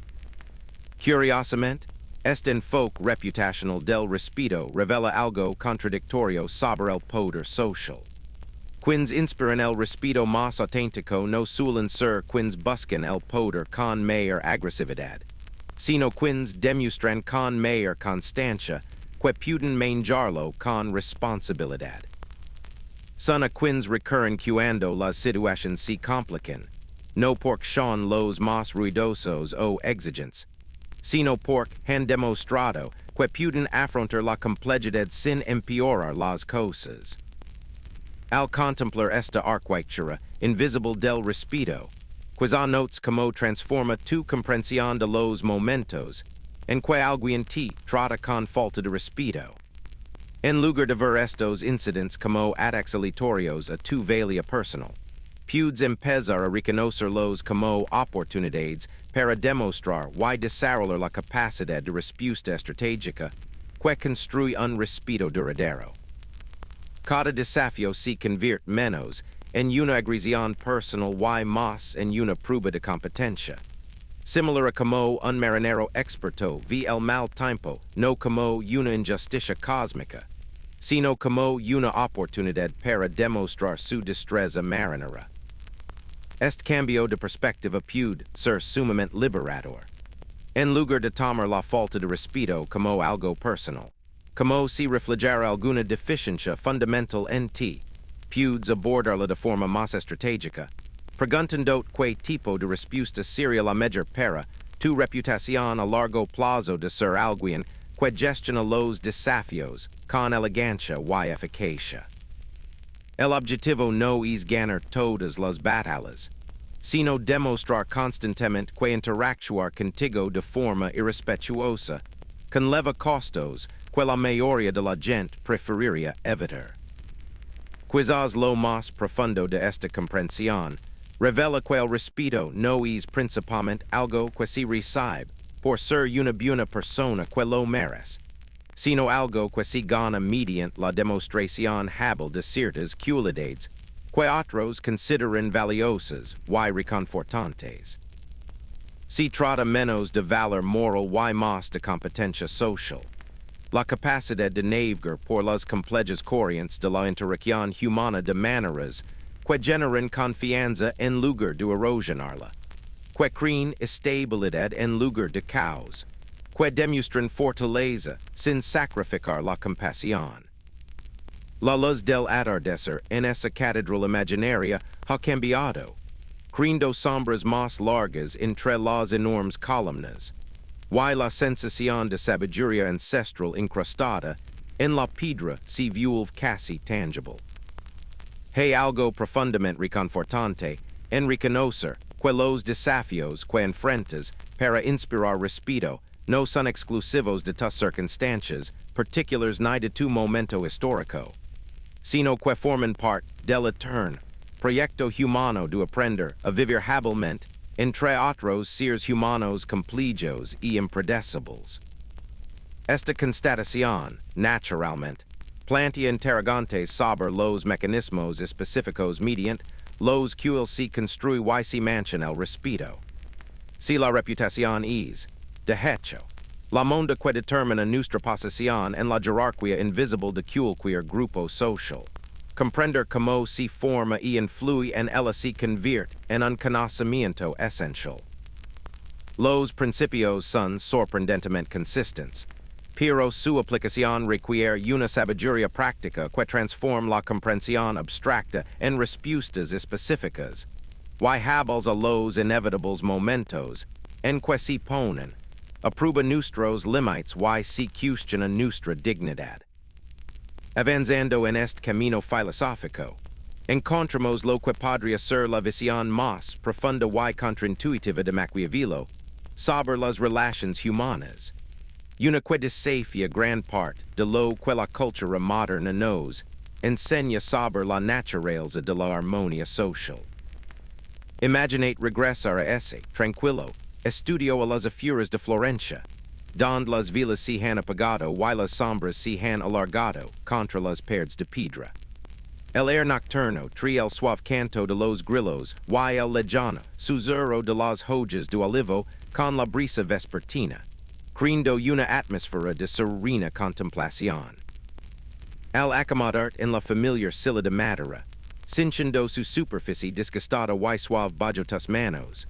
Curiosamente, este enfoque reputacional del respeto revela algo contradictorio sobre el poder social. Quienes inspiran el respeto más auténtico no suelen ser quienes buscan el poder con mayor agresividad, sino quienes demuestran con mayor constancia que pueden manejarlo con responsabilidad. Son a quienes recurren cuando las situaciones se complican, no porque son los más ruidosos o exigentes, sino porque han demostrado que pueden afrontar la complejidad sin empeorar las cosas. Al contemplar esta arquitectura invisible del respeto, quizá notes cómo transforma tu comprensión de los momentos en que alguien te trata con falta de respeto. En lugar de ver estos incidentes como ataques aleatorios a tu valía personal, puedes empezar a reconocerlos como oportunidades para demostrar y desarrollar la capacidad de respuesta estratégica que construye un respeto duradero. Cada desafío se convierte menos en una agresión personal y más en una prueba de competencia. Similar a como un marinero experto ve el mal tiempo no como una injusticia cósmica, sino como una oportunidad para demostrar su destreza marinera. Este cambio de perspectiva puede ser sumamente liberador. En lugar de tomar la falta de respeto como algo personal, como si reflejara alguna deficiencia fundamental en ti, puedes abordarla de forma más estratégica, preguntando qué tipo de respuesta sería la mejor para tu reputación a largo plazo de ser alguien que gestiona los desafíos con elegancia y eficacia. El objetivo no es ganar todas las batallas, sino demostrar constantemente que interactuar contigo de forma irrespetuosa con leva costos, que la mayoría de la gente preferiría evitar. Quizás lo más profundo de esta comprensión revela que el respeto no es principalmente algo que se recibe por ser una buena persona que lo merece, sino algo que se gana mediante la demostración hábil de ciertas cualidades que otros consideran valiosas y reconfortantes. Se trata menos de valor moral y más de competencia social. La capacidad de navegar por las complejas corrientes de la interacción humana de maneras que generan confianza en lugar de erosionarla, que crean estabilidad en lugar de caos, que demuestran fortaleza sin sacrificar la compasión. La luz del atardecer en esa catedral imaginaria ha cambiado, creando sombras más largas entre las enormes columnas, y la sensación de sabiduría ancestral incrustada en la piedra se vuelve casi tangible. Hay algo profundamente reconfortante en reconocer que los desafíos que enfrentas para inspirar respeto no son exclusivos de tus circunstancias particulares ni de tu momento histórico, sino que forman parte del eterno proyecto humano de aprender a vivir hábilmente entre otros seres humanos complejos y impredecibles. Esta constatación, naturalmente, plantea interrogantes sobre los mecanismos específicos mediante los cuales se construye y se mantiene el respeto. Si la reputación es, de hecho, la monda que determina nuestra posición en la jerarquía invisible de cualquier grupo social, comprender cómo se forma y influye en ella se convierte en un conocimiento esencial. Los principios son sorprendentemente consistentes, pero su aplicación requiere una sabiduría práctica que transforma la comprensión abstracta en respuestas específicas, y hábiles a los inevitables momentos en que se ponen a prueba nuestros límites y se cuestiona nuestra dignidad. Avanzando en este camino filosófico, encontramos lo que podría ser la visión más profunda y contraintuitiva de Maquiavelo sobre las relaciones humanas, una que desafía gran parte de lo que la cultura moderna nos enseña sobre la naturaleza de la armonía social. Imaginate regresar a ese, tranquilo, estudio a las afueras de Florencia, donde las vilas se han apagado y las sombras se han alargado contra las paredes de piedra. El air nocturno trae el suave canto de los grillos y el lejano susurro de las hojas de olivo con la brisa vespertina, creando una atmósfera de serena contemplación. Al acomodar en la familiar silla de madera, cinchando su superficie disgustada y suave bajo tus manos,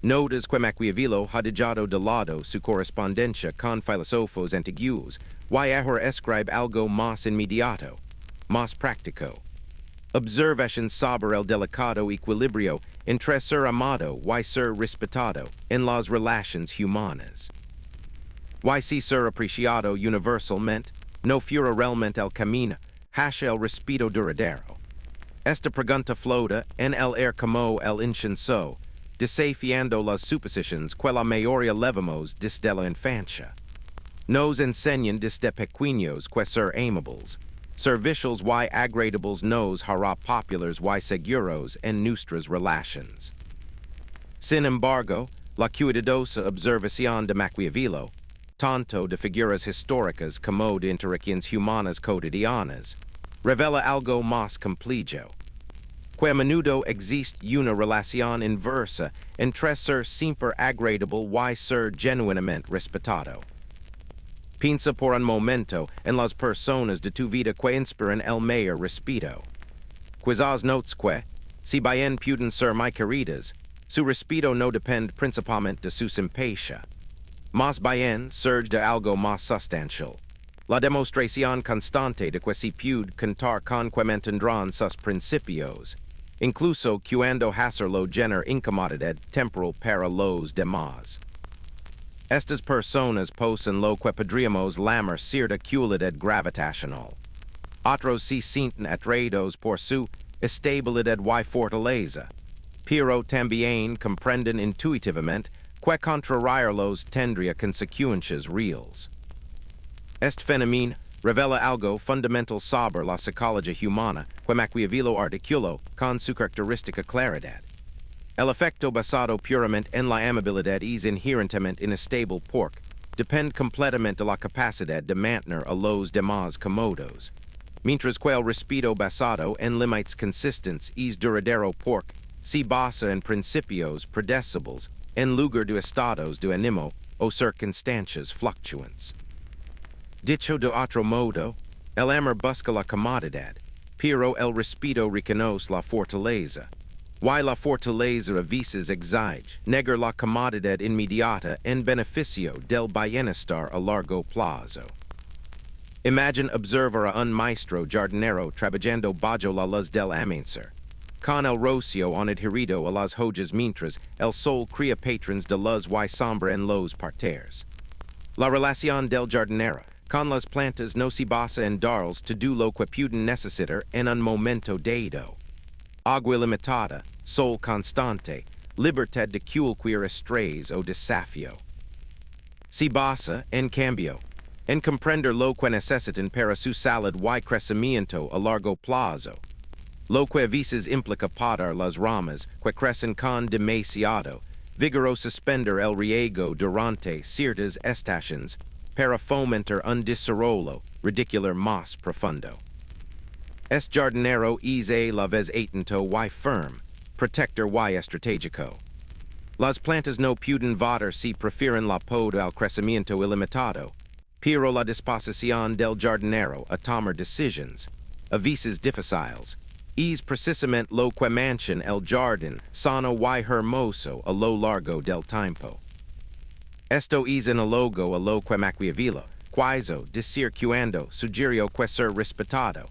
notas que Maquiavelo ha dejado de lado su correspondencia con filósofos antiguos y ahora escribe algo más inmediato, más práctico. Observations sobre el delicado equilibrio entre ser amado y ser respetado en las relaciones humanas. Y si ser apreciado universalmente no fuera realmente el camino hacia el respeto duradero. Esta pregunta flota en el air como el incienso, desafiando las suposiciones que la mayoría levamos desde la infancia. Nos enseñan desde pequeños que ser amables, servicials y agradables nos hará populares y seguros en nuestras relaciones. Sin embargo, la cuidadosa observación de Maquiavelo, tanto de figuras históricas como de interacciones humanas cotidianas, revela algo más complejo, que a menudo existe una relación inversa entre ser siempre agradable y ser genuinamente respetado. Piensa por un momento en las personas de tu vida que inspiran el mayor respeto. Quizás notes que, si bien pueden ser muy queridas, su respeto no depende principalmente de su simpatia. Más bien surge de algo más sustancial. La demostración constante de que se puede contar con que mantendrán sus principios, incluso cuando hacerlo genera incomodidad temporal para los demás. Estas personas poseen lo que podríamos llamar cierta cualidad gravitacional. Otros se sienten atraídos por su estabilidad y fortaleza, pero también comprenden intuitivamente que contrariarlos tendría consecuencias reales. Est fenomene revela algo fundamental sobre la psicologia humana que Maquiavelo articuló con su característica claridad. El efecto basado puramente en la amabilidad es inherentemente inestable porque depende completamente de la capacidad de mantener a los demás cómodos, mientras que el respeto basado en límites consistentes es duradero porque se basa en principios predecibles en lugar de estados de ánimo o circunstancias fluctuantes. Dicho de otro modo, el amor busca la comodidad, pero el respeto reconoce la fortaleza. Y la fortaleza a veces exige negar la comodidad inmediata en beneficio del bienestar a largo plazo. Imagine observar a un maestro jardinero trabajando bajo la luz del amanecer, con el rocío on adherido a las hojas mientras el sol crea patrons de luz y sombra en los parterres. La relación del jardinero con las plantas no se basa en darles todo lo que pueden necesitar en un momento dado. Agua limitada, sol constante, libertad de cualquier estrés o desafío. Se basa, en cambio, en comprender lo que necesitan para su salud y crecimiento a largo plazo, lo que a veces implica podar las ramas que crecen con demasiado vigor o suspender el riego durante ciertas estaciones para fomentar un desarrollo radicular más profundo. Es jardinero es a la vez atento y firme, protector y estratégico. Las plantas no pueden votar si prefieren la poda al crecimiento ilimitado, pero la disposición del jardinero a tomar decisiones, a veces difíciles, es precisamente lo que mantiene el jardín sano y hermoso a lo largo del tiempo. Esto es análogo a lo que Maquiavelo quiso decir cuando sugirió que ser respetado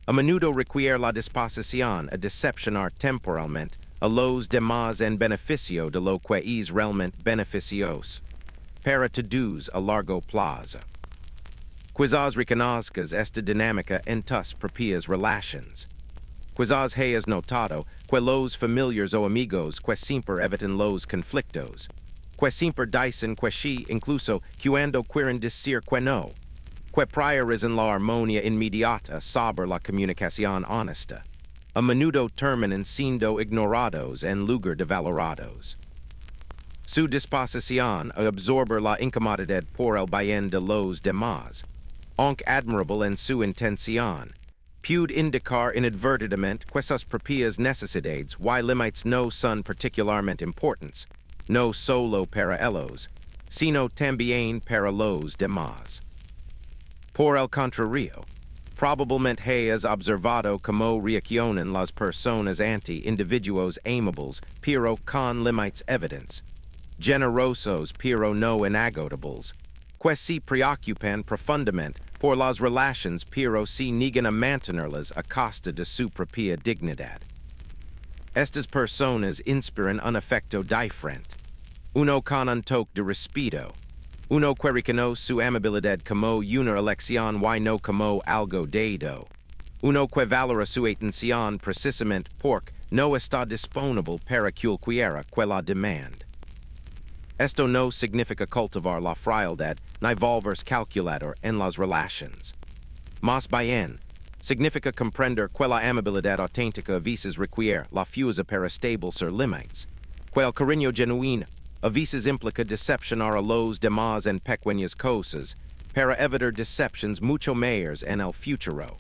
a menudo requiere la disposición a decepcionar temporalmente a los demás en beneficio de lo que es realmente beneficioso para todos a largo plazo. Quizás reconozcas esta dinámica en tus propias relaciones. Quizás hayas notado que los familiares o amigos que siempre evitan los conflictos, que siempre dicen que sí incluso cuando quieren decir que no, que priorizan la armonía inmediata sobre la comunicación honesta, a menudo terminan siendo ignorados en lugar de valorados. Su disposición a absorber la incomodidad por el bien de los demás, aunque admirable en su intención, puede indicar inadvertidamente que sus propias necesidades y límites no son particularmente importantes, no solo para ellos, sino también para los demás. Por el contrario, probablemente hayas observado cómo reaccionan las personas ante individuos amables pero con límites evidentes, generosos pero no inagotables, que se preocupan profundamente por las relaciones pero se niegan a mantenerlas a costa de su propia dignidad. Estas personas inspiran un afecto diferente, uno con un toque de respeto, uno que reconoce su amabilidad como una elección y no como algo dado, uno que valora su atención precisamente porque no está disponible para cualquiera que la demande. Esto no significa cultivar la frialdad ni volverse calculador en las relaciones. Más bien, significa comprender que la amabilidad auténtica a veces requiere la fuerza para establecer límites, que el cariño genuino a veces implica decepcionar a los demás en pequeñas cosas para evitar decepciones mucho mayores en el futuro,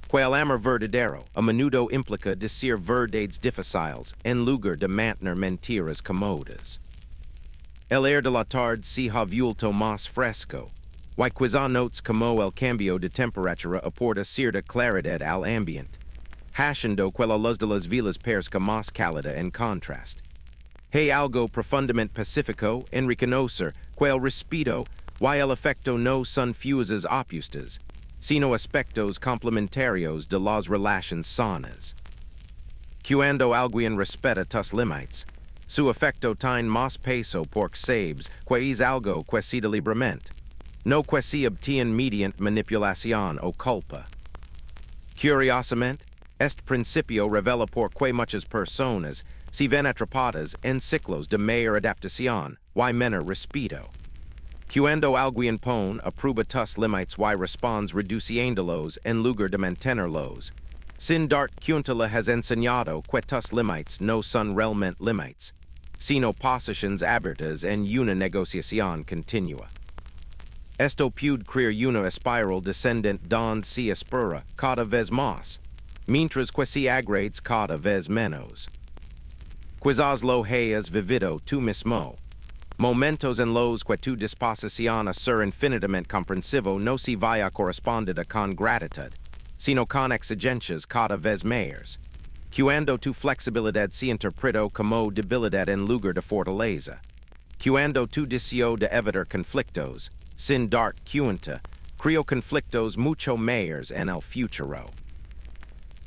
que el amor verdadero a menudo implica decir verdades difíciles en lugar de mantener mentiras cómodas. El aire de la tarde se ha vuelto más fresco, y quizá notes como el cambio de temperatura aporta cierta claridad al ambiente, haciendo que la luz de las vilas parezca más cálida en contraste. Hay algo profundamente pacífico en reconocer que el respeto y el afecto no son fuerzas opuestas, sino aspectos complementarios de las relaciones sanas. Cuando alguien respeta tus límites, su afecto tiene más peso porque sabes que es algo que se da libremente, no que se obtiene mediante manipulación o culpa. Curiosamente, este principio revela por qué muchas personas se ven atrapadas en ciclos de mayor adaptación y menor respeto. Cuando alguien pone a prueba tus limites y responds reduciéndolos en lugar de mantenerlos. Sin darte cuenta le has enseñado que tus limites no son realmente limites, sino posiciones abiertas en una negociación continua. Esto puede crear una espiral descendente donde se espera cada vez más, mientras que se agrades cada vez menos. Quizás lo hayas vivido tú mismo. Momentos en los que tu disposición a ser infinitamente comprensivo no se vaya correspondida con gratitud, sino con exigencias cada vez mayores. Cuando tu flexibilidad se interpretó como debilidad en lugar de fortaleza. Cuando tu deseo de evitar conflictos, sin darte cuenta, creó conflictos mucho mayores en el futuro.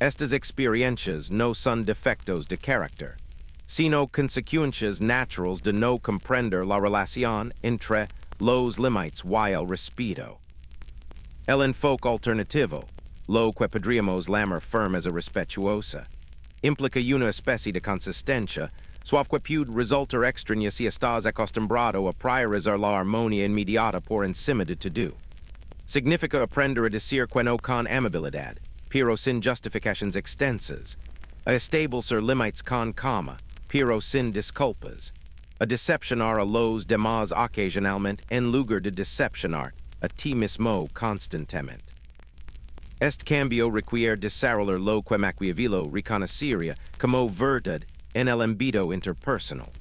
Estas experiencias no son defectos de carácter, sino consecuencias naturales de no comprender la relación entre los límites y el respeto. El enfoque alternativo, lo que podríamos llamar firmeza respetuosa, implica una especie de consistencia suave que puede resultar extraña si estás acostumbrado a priorizar la armonía inmediata por encima de todo. Significa aprender a decir que no con amabilidad, pero sin justificaciones extensas, a establecer límites con calma, pero sin disculpas, a decepcionar a los demás ocasionalmente en lugar de decepcionar a ti mismo constantemente. Este cambio requiere desarrollar lo que Maquiavelo reconociera como verdad en el ámbito interpersonal,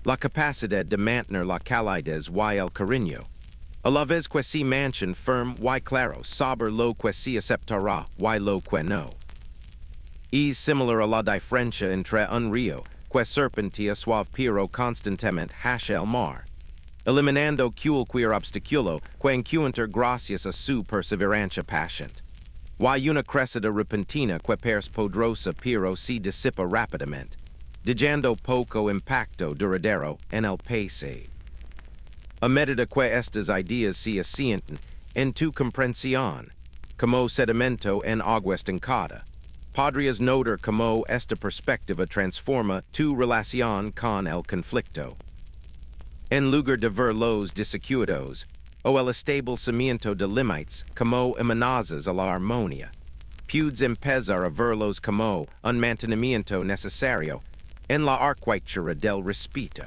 la capacidad de mantener la calidez y el cariño, a la vez que se mantiene firme y claro sobre lo que se aceptará y lo que no. Es similar a la diferencia entre un río que serpentea suave pero constantemente hacia el mar, eliminando cualquier obstáculo que encuentra gracias a su perseverancia paciente. Y una crecida repentina que parece poderosa pero se disipa rápidamente, dejando poco impacto duradero en el paisaje. A medida que estas ideas se asientan en tu comprensión, como sedimento en agua estancada, podrías notar cómo esta perspectiva transforma tu relación con el conflicto. En lugar de ver los desacuerdos o el establecimiento de límites como amenazas a la armonía, puedes empezar a verlos como un mantenimiento necesario en la arquitectura del respeto.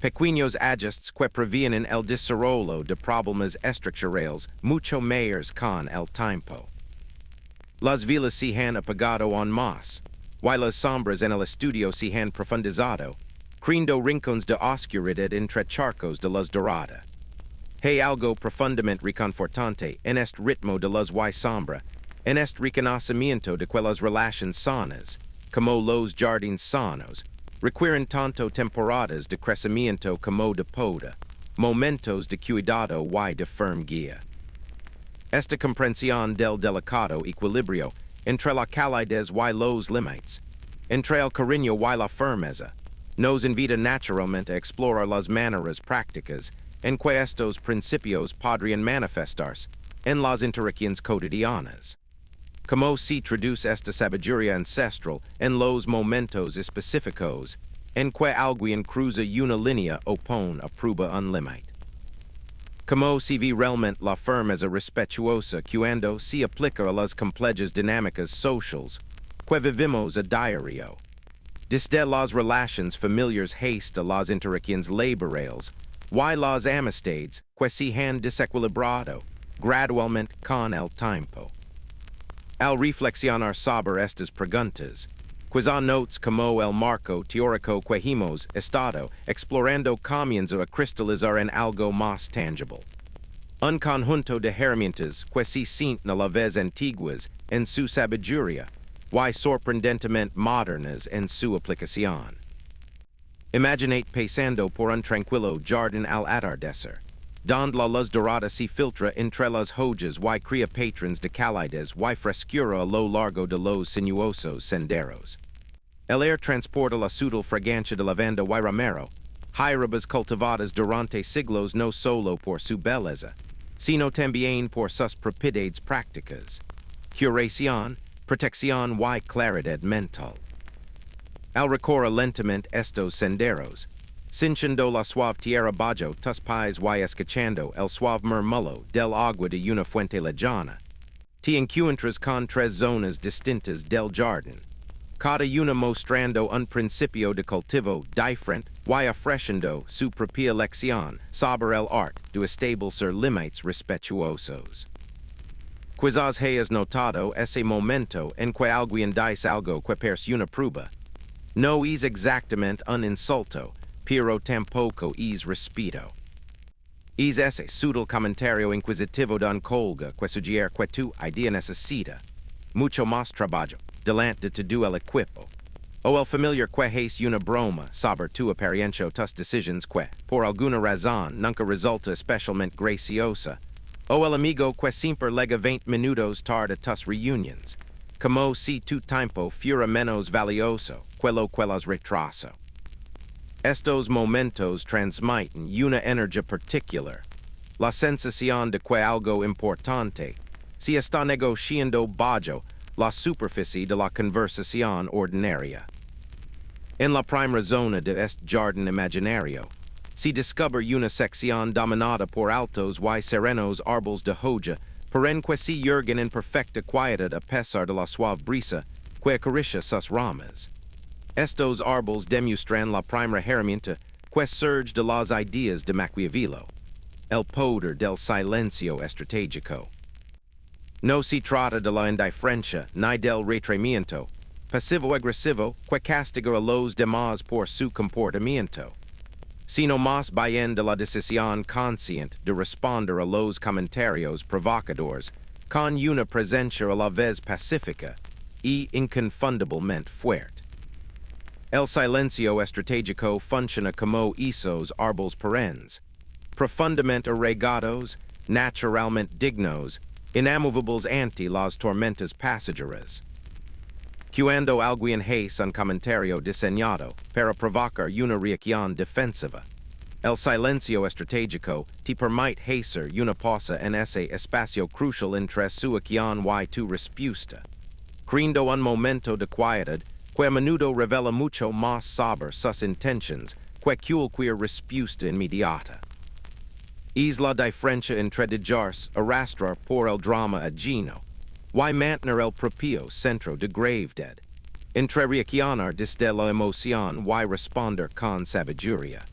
Pequeños ajustes que previenen el desarrollo de problemas estructurales mucho mayores con el tiempo. Las velas se han apagado aún más, y las sombras en el estudio se han profundizado, creando rincones de oscuridad entre charcos de luz dorada. Hay algo profundamente reconfortante en este ritmo de luz y sombra, en este reconocimiento de que las relaciones sanas, como los jardines sanos, requieren tanto temporadas de crecimiento como de poda, momentos de cuidado y de firme guía. Esta comprensión del delicado equilibrio entre la calidez y los límites, entre el cariño y la firmeza, nos invita naturalmente a explorar las maneras prácticas en que estos principios podrían manifestarse en las interacciones cotidianas. Cómo se traduce esta sabiduría ancestral en los momentos específicos en que alguien cruza una línea o pone a prueba un límite. Cómo se ve realmente la firmeza respetuosa cuando se aplica a las complejas dinámicas sociales que vivimos a diario. Desde las relaciones familiares hasta las interacciones laborales y las amistades que se han desequilibrado gradualmente con el tiempo. Al reflexionar sobre estas preguntas, quizá notes como el marco teórico que hemos estado explorando comienza a cristalizar en algo más tangible. Un conjunto de herramientas que se sienten a la vez antiguas en su sabiduría y sorprendentemente modernas en su aplicación. Imaginate pasando por un tranquilo jardín al atardecer, donde la luz dorada se filtra entre las hojas y crea patrones de calidez y frescura a lo largo de los sinuosos senderos. El aire transporta la sutil fragancia de lavanda y romero, hierbas cultivadas durante siglos no solo por su belleza, sino también por sus propiedades prácticas, curación, protección y claridad mental. Al recorrer lentamente estos senderos, Cinchando la suave tierra bajo tus pies y escachando el suave murmullo del agua de una fuente lejana. Te encuentras con tres zonas distintas del jardín. Cada una mostrando un principio de cultivo diferente y ofreciendo su propia lección sobre el arte de establecer límites respetuosos. Quizás hayas notado ese momento en que alguien dice algo que parece una prueba. No es exactamente un insulto, pero tampoco es respeto. Es ese sutil comentario inquisitivo de un colga que sugiere que tu idea necesita mucho más trabajo delante de tu el equipo. O el familiar que hace una broma sobre tu apariencia o tus decisiones que, por alguna razón, nunca resulta especialmente graciosa. O el amigo que siempre llega 20 minutos tarde a tus reuniones, como si tu tiempo fuera menos valioso que lo que los retraso. Estos momentos transmiten una energía particular, la sensación de que algo importante se está negociando bajo la superficie de la conversación ordinaria. En la primera zona de este jardín imaginario, se descubre una sección dominada por altos y serenos árboles de hoja, por en que se yerguen en perfecta quietud a pesar de la suave brisa que acaricia sus ramas. Estos árboles demuestran la primera herramienta que surge de las ideas de Maquiavelo, el poder del silencio estratégico. No se trata de la indiferencia ni del retraimiento pasivo-agresivo que castiga a los demás por su comportamiento, sino más bien de la decisión consciente de responder a los comentarios provocadores con una presencia a la vez pacífica y inconfundiblemente fuerte. El silencio estratégico funciona como esos árboles perennes, profundamente arraigados, naturalmente dignos, inamovibles ante las tormentas pasajeras. Cuando alguien hace un comentario diseñado para provocar una reacción defensiva, el silencio estratégico te permite hacer una pausa en ese espacio crucial entre su acción y tu respuesta, creando un momento de quietud que a menudo revela mucho más sobre sus intenciones que cualquier respuesta inmediata. Es la diferencia entre dejarse arrastrar por el drama ajeno y mantener el propio centro de gravedad, entre reaccionar desde la emoción y responder con sabiduría.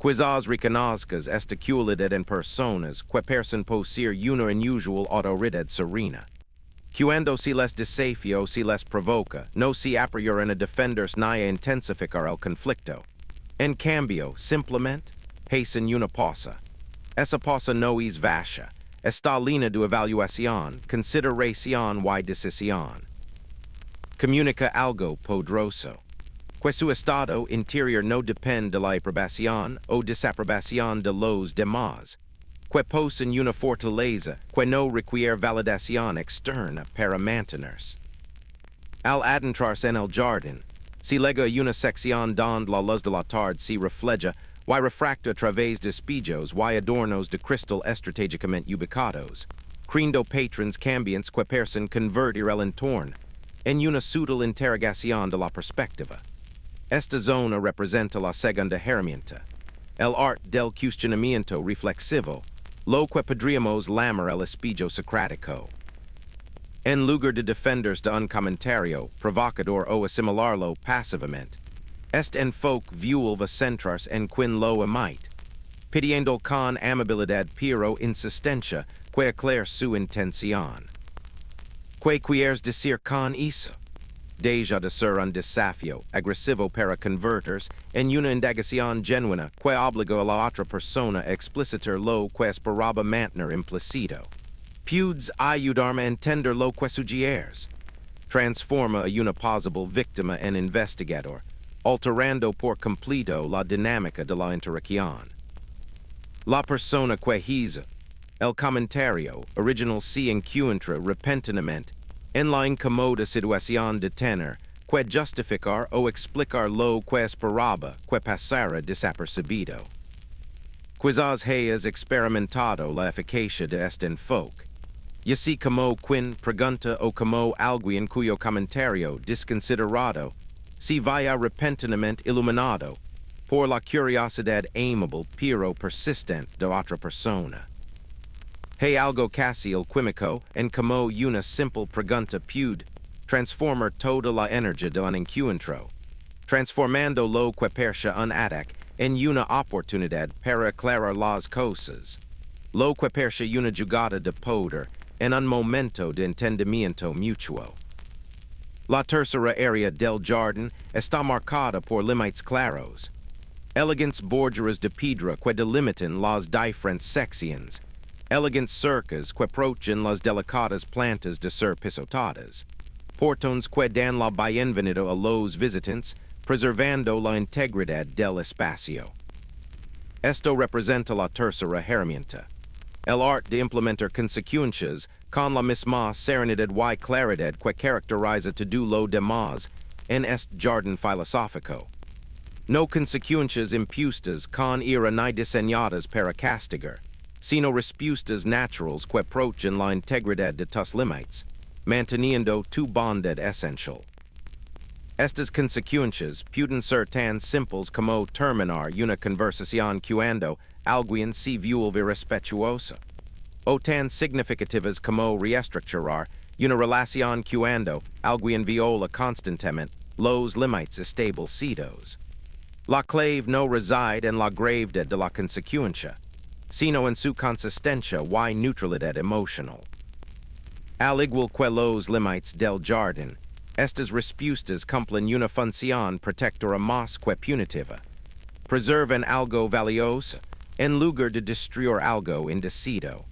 Quizás reconozcas esta cualidad en personas que parecen poseer una inusual autoridad serena. Cuando se les desafía o se les provoca, no se apresuran a defenderse ni a intensificar el conflicto. En cambio, simplemente, hacen una pausa. Esa pausa no es vacía, está llena de evaluación, consideración y decisión. Comunica algo poderoso, que su estado interior no depende de la aprobación o desaprobación de los demás, que poseen una fortaleza que no requiere validación externa para mantenerse. Al adentrarse en el jardín, se llega a una sección donde la luz de la tarde se refleja y refracta a través de espejos y adornos de cristal estratégicamente ubicados, creando patrons cambiantes que parecen convertir el entorno en una sutil interrogación de la perspectiva. Esta zona representa la segunda herramienta, el arte del cuestionamiento reflexivo, lo que podríamos llamar el espejo socrático. En lugar de defenderse de un comentario provocador o asimilarlo pasivamente, este enfoque vuelve a centrarse en quien lo emite, pidiendo con amabilidad pero insistencia que aclare su intención. ¿Qué quieres decir con eso? Deja de ser un desafío agresivo para convertirse en una indagación genuina que obliga a la otra persona a explicitar lo que esperaba mantener implícito. Puedes ayudarme a entender lo que sugieres. Transforma a una posible víctima en investigador, alterando por completo la dinámica de la interacción. La persona que hizo el comentario original se encuentra repentinamente en la incómoda situación de tener que justificar o explicar lo que esperaba que pasara desapercibido. Quizás hayas experimentado la eficacia de este enfoque, y así como quien pregunta o como alguien cuyo comentario desconsiderado se vaya repentinamente iluminado, por la curiosidad amiable pero persistent de otra persona. Hay algo casi el químico en como una simple pregunta puede transformar toda la energía de un encuentro, transformando lo que parece un ataque en una oportunidad para aclarar las cosas, lo que parece una jugada de poder en un momento de entendimiento mutuo. La tercera área del jardín está marcada por límites claros, elegants borderas de piedra que delimitan las diferentes secciones, elegants cercas que aprovechan las delicadas plantas de ser pisotadas, portones que dan la bienvenida a los visitantes, preservando la integridad del espacio. Esto representa la tercera herramienta, el arte de implementar consecuencias con la misma serenidad y claridad que caracteriza todo lo demás en este jardín filosófico. No consecuencias impuestas con ira ni diseñadas para castigar, sino respuestas naturales que aprovechan la integridad de tus límites, manteniendo tu bondad esencial. Estas consecuencias pueden ser tan simples como terminar una conversación cuando alguien se vuelve respetuosa, o tan significativas como reestructurar una relación cuando alguien viola constantemente los límites establecidos. La clave no reside en la gravedad de la consecuencia, sino en su consistencia y neutralidad emocional. Al igual que los límites del jardín, estas respuestas cumplen una función protectora más que punitiva. Preservan algo valioso en lugar de destruir algo indecido.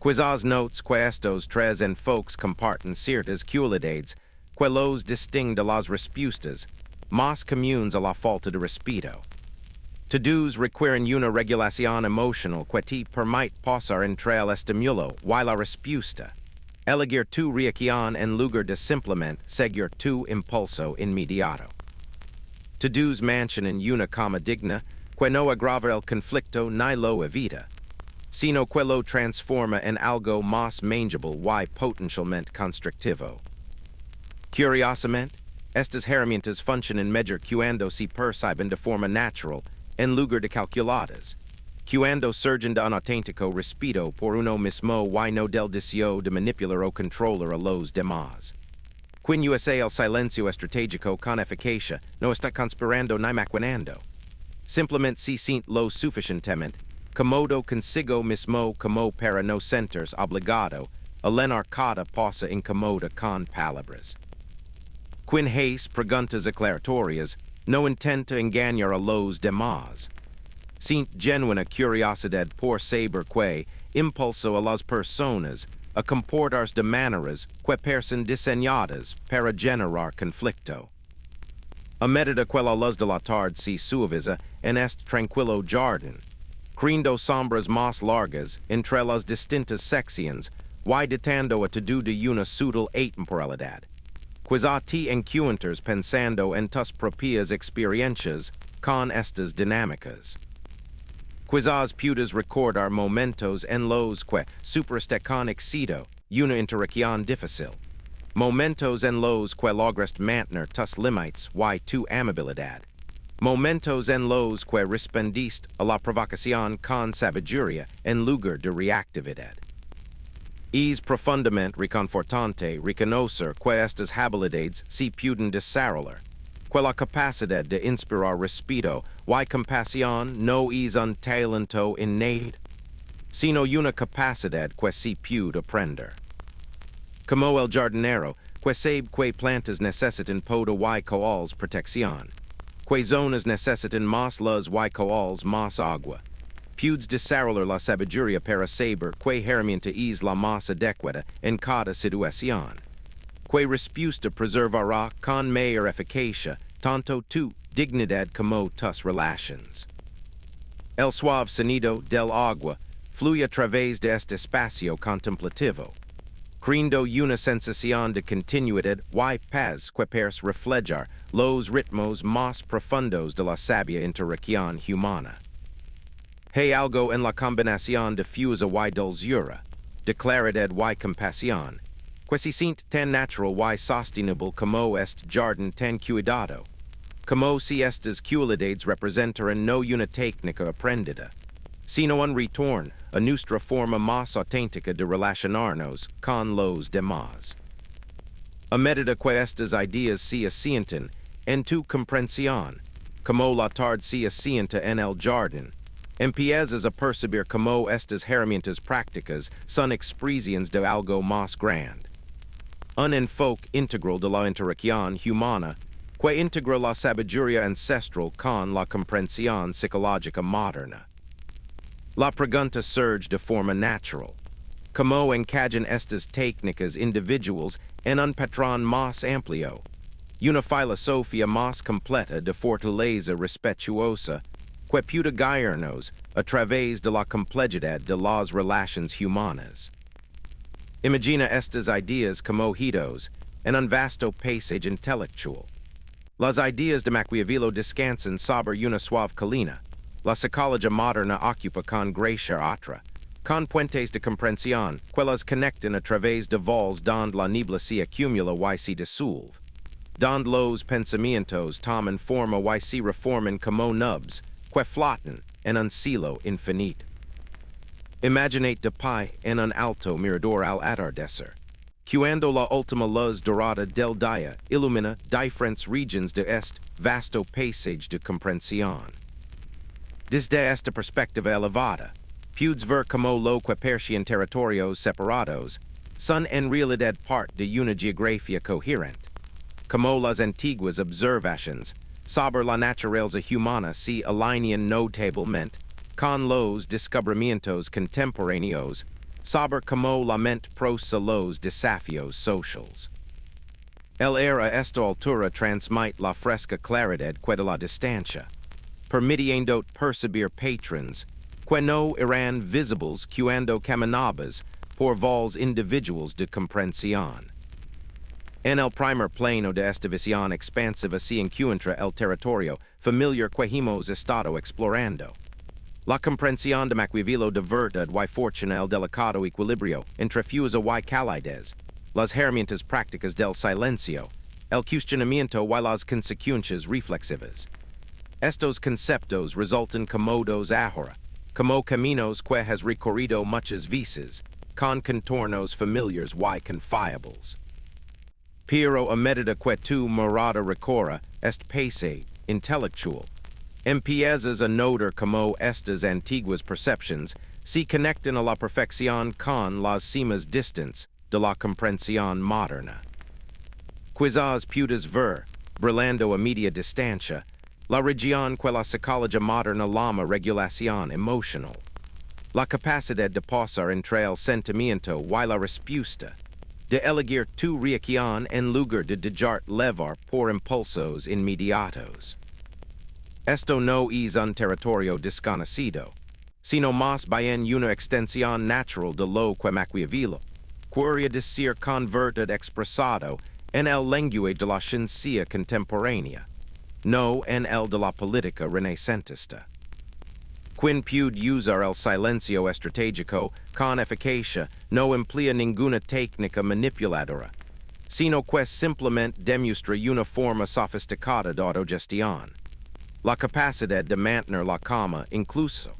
Quizás notes que estos tres enfoques comparten ciertas cualidades que los distinguen de las respuestas más comunes a la falta de respeto. Todos requieren una regulación emocional que te permite pasar entre el estímulo y la respuesta. Elegir tu reacción en lugar de simplemente seguir tu impulso inmediato. Todos mantienen una calma digna que no agrava el conflicto ni lo evita, sino que lo transforma en algo más manageable y potencialmente constructivo. Curiosamente, estas herramientas funcionan mejor cuando se perciben de forma natural en lugar de calculadas, cuando surgen de un auténtico respeto por uno mismo y no del deseo de manipular o controlar a los demás. Quien usa el silencio estratégico con eficacia no está conspirando ni maquinando. Simplemente se siente lo suficientemente cómodo consigo mismo como para no sentirse obligado a llenar cada pausa incómoda con palabras. Quien hace preguntas aclaratorias no intenta engañar a los demás. Siente genuina curiosidad por saber que impulso a las personas a comportarse de maneras que parecen diseñadas para generar conflicto. A medida que la luz de la tarde se suaviza en este tranquilo jardín, creando sombras más largas entre las distintas secciones y dictando a todo de una sutil atemporalidad. Quizá te encuentras pensando en tus propias experiencias con estas dinámicas. Quizás puedas recordar momentos en los que superaste con éxito una interacción difícil, momentos en los que lograste mantener tus límites y tu amabilidad, momentos en los que respondiste a la provocación con sabiduría en lugar de reactividad. Es profundamente reconfortante reconocer que estas habilidades se pueden desarrollar, que la capacidad de inspirar respeto y compasión no es un talento innato, sino una capacidad que se puede aprender. Como el jardinero, que sabe que plantas necesitan poda y coals protección, que zonas necesitan más luz y coals más agua, puedes desarrollar la sabiduría para saber que herramienta es la más adecuada en cada situación, que respuesta preservará con mayor eficacia tanto tu dignidad como tus relaciones. El suave sonido del agua fluye a través de este espacio contemplativo, creando una sensación de continuidad y paz que parece reflejar los ritmos más profundos de la sabia interacción humana. Hay algo en la combinación difusa y dulzura, de claridad y compasión, que se siente tan natural y sostenible como este jardín tan cuidado. como si estas cualidades representaran no una técnica aprendida, sino un retorno a nuestra forma más auténtica de relacionarnos con los demás. A medida que estas ideas se asientan en tu comprensión, como la tarde se asienta en el jardín, empiezas a percibir como estas herramientas prácticas son expresiones de algo más grande. Un enfoque integral de la interacción humana que integra la sabiduría ancestral con la comprensión psicológica moderna. La pregunta surge de forma natural. ¿Cómo encajan estas técnicas individuales en un patrón más amplio? Una filosofía más completa de fortaleza respetuosa que pueda guiarnos a través de la complejidad de las relaciones humanas. Imagina estas ideas como hitos en un vasto paisaje intelectual. Las ideas de Maquiavelo descansan sobre una suave colina. La psicología moderna ocupa con gracia otra, con puentes de comprensión que las conectan a través de vols donde la niebla se acumula y se disuelve, donde los pensamientos toman forma y se reforman como nubes que flotan en un cielo infinito. Imaginate de pie en un alto mirador al atardecer, cuando la última luz dorada del día ilumina diferentes regions de este vasto paisaje de comprensión. Desde esta perspectiva elevada, puedes ver como lo que parece en territorios separados son en realidad parte de una geografía coherente, como las antiguas observaciones sobre la naturaleza humana se alinean notablemente con los descubrimientos contemporáneos sobre cómo la mente procesa los desafíos sociales. El aire a esta altura transmite la fresca claridad que de la distancia, permitiendo percibir patrons que no eran visibles cuando caminabas por vols individuals de comprensión. En el primer plano de esta visión expansiva se encuentra el territorio familiar que hemos estado explorando. La comprensión de Maquiavelo de verdad y fortuna el delicado equilibrio entre fusa y calidez, las herramientas prácticas del silencio, el cuestionamiento y las consecuencias reflexivas. Estos conceptos resultan comodos ahora, como caminos que has recorrido muchas veces, con contornos familiares y confiables. Pero a medida que tu mirada recorre este paisaje intelectual, empiezas a notar como estas antiguas percepciones se conectan a la perfección con las cimas distantes de la comprensión moderna. Quizás puedas ver, brillando a media distancia, la región que la psicología moderna llama regulación emocional, la capacidad de pasar entre el sentimiento y la respuesta, de elegir tu reacción en lugar de dejarte levar por impulsos inmediatos. Esto no es un territorio desconocido, sino más bien una extensión natural de lo que Maquiavelo quería decir con verdad expresado en el lenguaje de la ciencia contemporánea, no en el de la política renacentista. Quien puede usar el silencio estratégico con eficacia no emplea ninguna técnica manipuladora, sino que simplemente demuestra una forma sofisticada de autogestión. La capacidad de mantener la calma incluso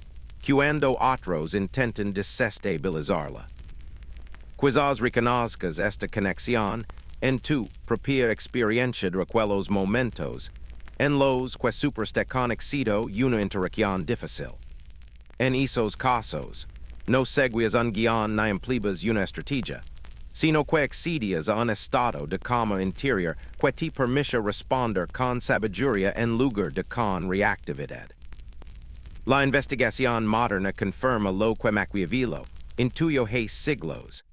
cuando otros intentan desestabilizarla. Quizás reconozcas esta conexión en tu propia experiencia de aquellos momentos en los que supiste con éxito una interacción difícil. En esos casos, no seguías un guión ni empleabas una estrategia, sino que accedías a un estado de calma interior que te permite responder con sabiduría en lugar de con reactividad. La investigación moderna confirma lo que Maquiavelo intuyó hace siglos,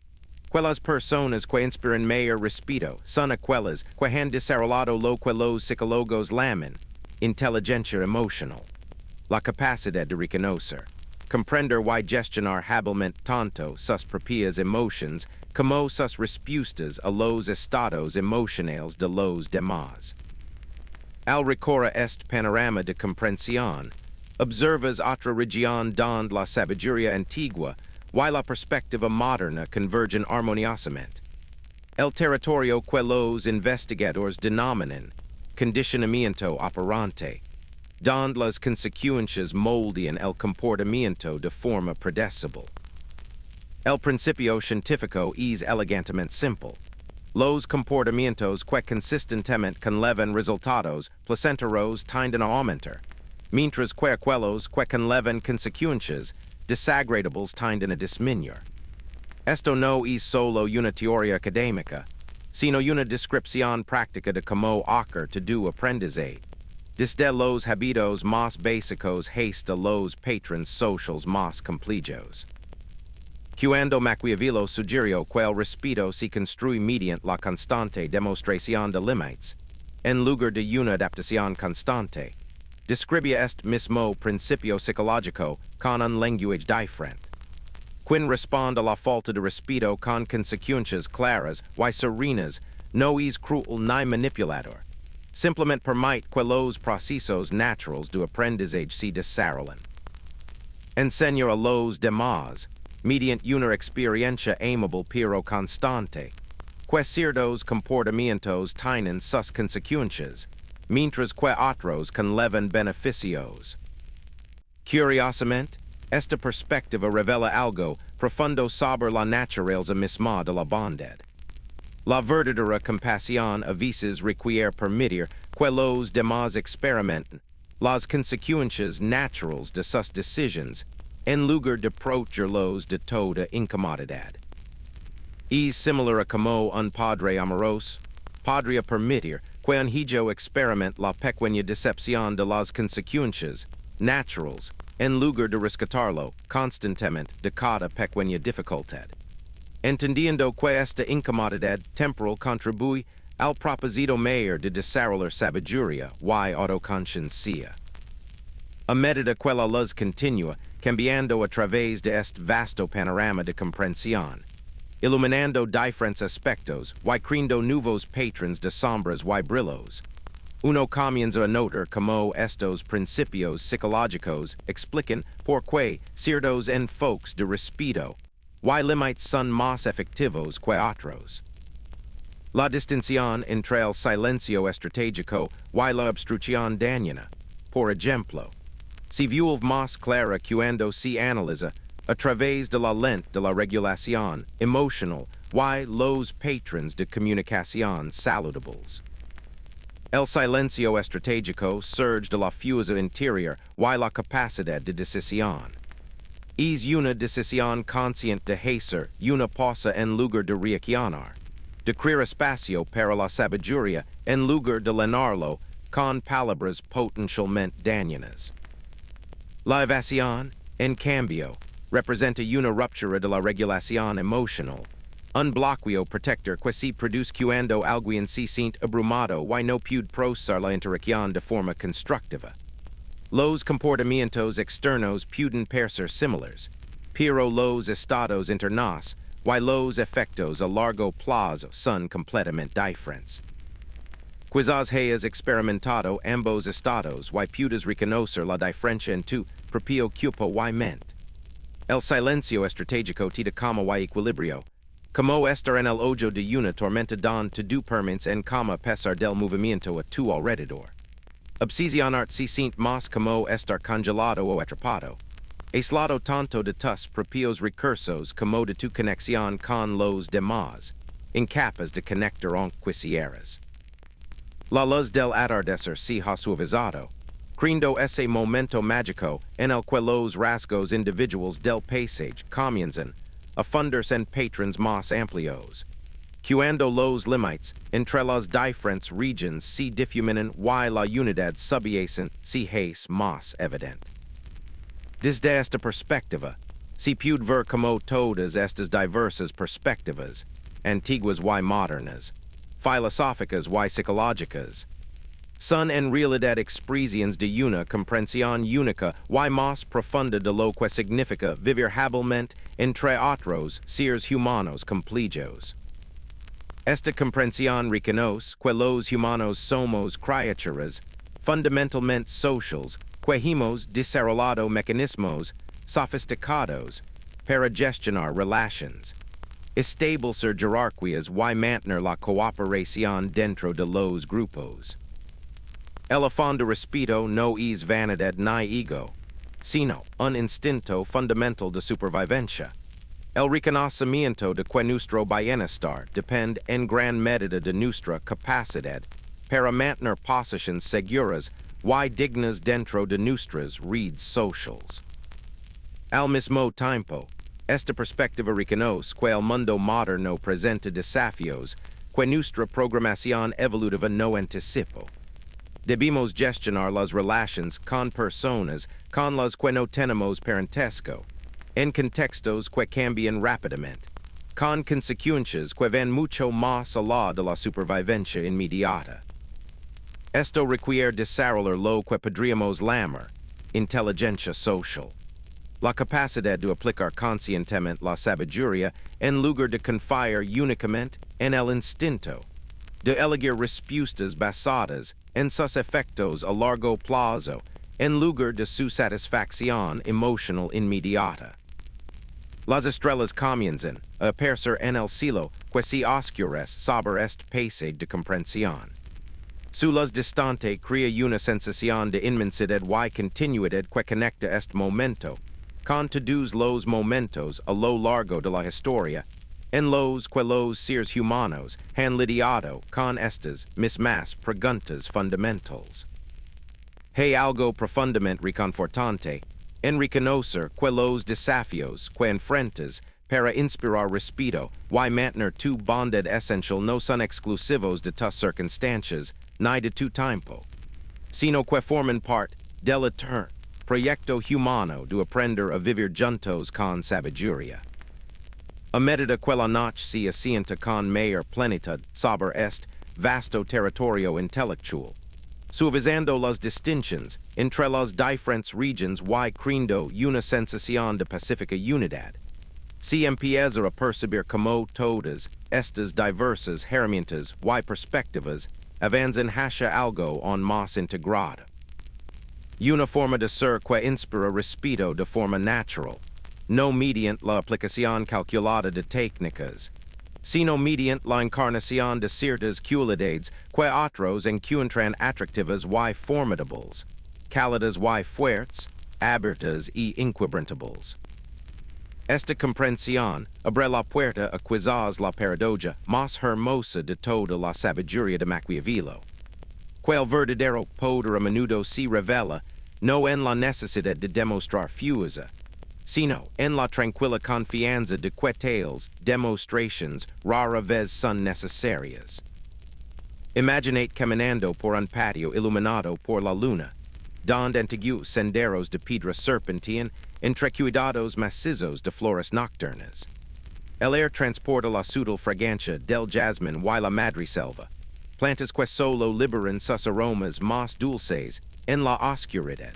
que las personas que inspiran mayor respeto son aquellas que han desarrollado lo que los psicólogos llaman inteligencia emocional, la capacidad de reconocer, comprender y gestionar hábilmente tanto sus propias emociones como sus respuestas a los estados emocionales de los demás. Al recorrer este panorama de comprensión, observas otra región donde la sabiduría antigua y la perspectiva moderna convergen armoniosamente. El territorio que los investigadores denominan condicionamiento operante, donde las consecuencias moldean el comportamiento de forma predecible. El principio científico es elegantemente simple. Los comportamientos que consistentemente conllevan resultados placenteros tienden a aumentar, mientras que aquellos que conllevan consecuencias desagradables tienden a disminuir. Esto no es solo una teoría académica, sino una descripción práctica de cómo ocurre todo aprendizaje, desde los hábitos más básicos hasta los patrones sociales más complejos. Cuando Maquiavelo sugirió que el respeto se construye mediante la constante demostración de límites, en lugar de una adaptación constante, describía este mismo principio psicológico con un lenguaje diferente. Quien responde a la falta de respeto con consecuencias claras y serenas no es cruel ni manipulador. Simplemente permite que los procesos naturales de aprendizaje se desarrollen. Enseñar a los demás, mediante una experiencia amable pero constante, que ciertos comportamientos tienen sus consecuencias, mientras que otros conllevan beneficios. Curiosamente, esta perspectiva revela algo profundo sobre la naturaleza misma de la bondad. La verdadera compasión a veces requiere permitir que los demás experimenten las consecuencias naturales de sus decisiones en lugar de protegerlos de toda incomodidad. Es similar a como un padre amoroso podría permitir que un hijo experimente la pequeña decepción de las consecuencias naturales en lugar de rescatarlo constantemente de cada pequeña dificultad, entendiendo que esta incomodidad temporal contribuye al propósito mayor de desarrollar sabiduría y autoconciencia. A medida que la luz continúa cambiando a través de este vasto panorama de comprensión, iluminando diferentes aspectos y creando nuevos patrones de sombras y brillos, uno comienza a notar cómo estos principios psicológicos explican por qué ciertos enfoques de respeto y límites son más efectivos que otros. La distinción entre el silencio estratégico y la obstrucción dañina, por ejemplo, se vuelve más clara cuando se analiza a través de la lente de la regulación emocional y los patrones de comunicación saludables. El silencio estratégico surge de la fuerza interior y la capacidad de decisión. Es una decisión consciente de hacer una pausa en lugar de reaccionar, de crear espacio para la sabiduría en lugar de llenarlo con palabras potencialmente dañinas. La evasión, en cambio, representa una ruptura de la regulación emocional, un bloqueo protector que se produce cuando alguien se siente abrumado y no puede procesar la interacción de forma constructiva. Los comportamientos externos pueden parecer similares, pero los estados internos y los efectos a largo plazo son completamente diferentes. Quizás hayas experimentado ambos estados y puedes reconocer la diferencia en tu propio cuerpo y mente. El silencio estratégico te da calma y equilibrio, como estar en el ojo de una tormenta donde tu permaneces en calma a pesar del movimiento a tu alrededor. Obsesionarte se siente más como estar congelado o atrapado, aislado tanto de tus propios recursos como de tu conexión con los demás, incapaz de conectar aunque quisieras. La luz del atardecer se ha suavizado, creando ese momento mágico en el que los rasgos individuals del paisaje comienzan a fundirse en patrones más amplios, cuando los límites entre las diferentes regiones se difuminan y la unidad subyacente se hace más evidente. Desde esta perspectiva, se puede ver como todas estas diversas perspectivas, antiguas y modernas, filosóficas y psicológicas, son en realidad expresiones de una comprensión única y más profunda de lo que significa vivir hábilmente entre otros seres humanos complejos. Esta comprensión reconoce que los humanos somos criaturas fundamentalmente sociales que hemos desarrollado mecanismos sofisticados para gestionar relaciones, establecer jerarquías y mantener la cooperación dentro de los grupos. El afán de respeto no es vanidad ni ego, sino un instinto fundamental de supervivencia. El reconocimiento de que nuestro bienestar depende en gran medida de nuestra capacidad para mantener posiciones seguras y dignas dentro de nuestras redes sociales. Al mismo tiempo, esta perspectiva reconoce que el mundo moderno presenta desafíos que nuestra programación evolutiva no anticipó. Debemos gestionar las relaciones con personas con las que no tenemos parentesco, en contextos que cambian rápidamente, con consecuencias que van mucho más allá de la supervivencia inmediata. Esto requiere desarrollar lo que podríamos llamar inteligencia social, la capacidad de aplicar conscientemente la sabiduría en lugar de confiar únicamente en el instinto, de elegir respuestas basadas en sus efectos a largo plazo en lugar de su satisfacción emocional inmediata. Las estrellas comienzan a aparecer en el cielo que se oscurece sobre este paisaje de comprensión. Su luz distante crea una sensación de inmensidad y continuidad que conecta este momento con todos los momentos a lo largo de la historia en los que los seres humanos han lidiado con estas mismas preguntas fundamentales. Hay algo profundamente reconfortante en reconocer que los desafíos que enfrentas para inspirar respeto y mantener tu bondad esencial no son exclusivos de tus circunstancias ni de tu tiempo, sino que forman parte del eterno proyecto humano de aprender a vivir juntos con sabiduría. A medida que la noche se asienta con mayor plenitud sobre este vasto territorio intelectual, suavizando las distinciones entre las diferentes regiones y creando una sensación de pacífica unidad, se empieza a percibir como todas estas diversas herramientas y perspectivas avanzan hacia algo aún más integrado. Una forma de ser que inspira respeto de forma natural, no mediante la aplicación calculada de técnicas, sino mediante la encarnación de ciertas cualidades que otros encuentran atractivas y formidables, cálidas y fuertes, abiertas y inquebrantables. Esta comprensión abre la puerta a quizás la paradoja más hermosa de toda la sabiduría de Maquiavelo, que el verdadero poder a menudo se revela no en la necesidad de demostrar fuerza, sino en la tranquila confianza de que tales demostrations rara vez son necesarias. Imaginate caminando por un patio iluminado por la luna, donde antiguos senderos de piedra serpentean entre cuidados macizos de flores nocturnas. El aire transporta la sutil fragancia del jasmine y la madreselva, plantas que solo liberan sus aromas más dulces en la oscuridad,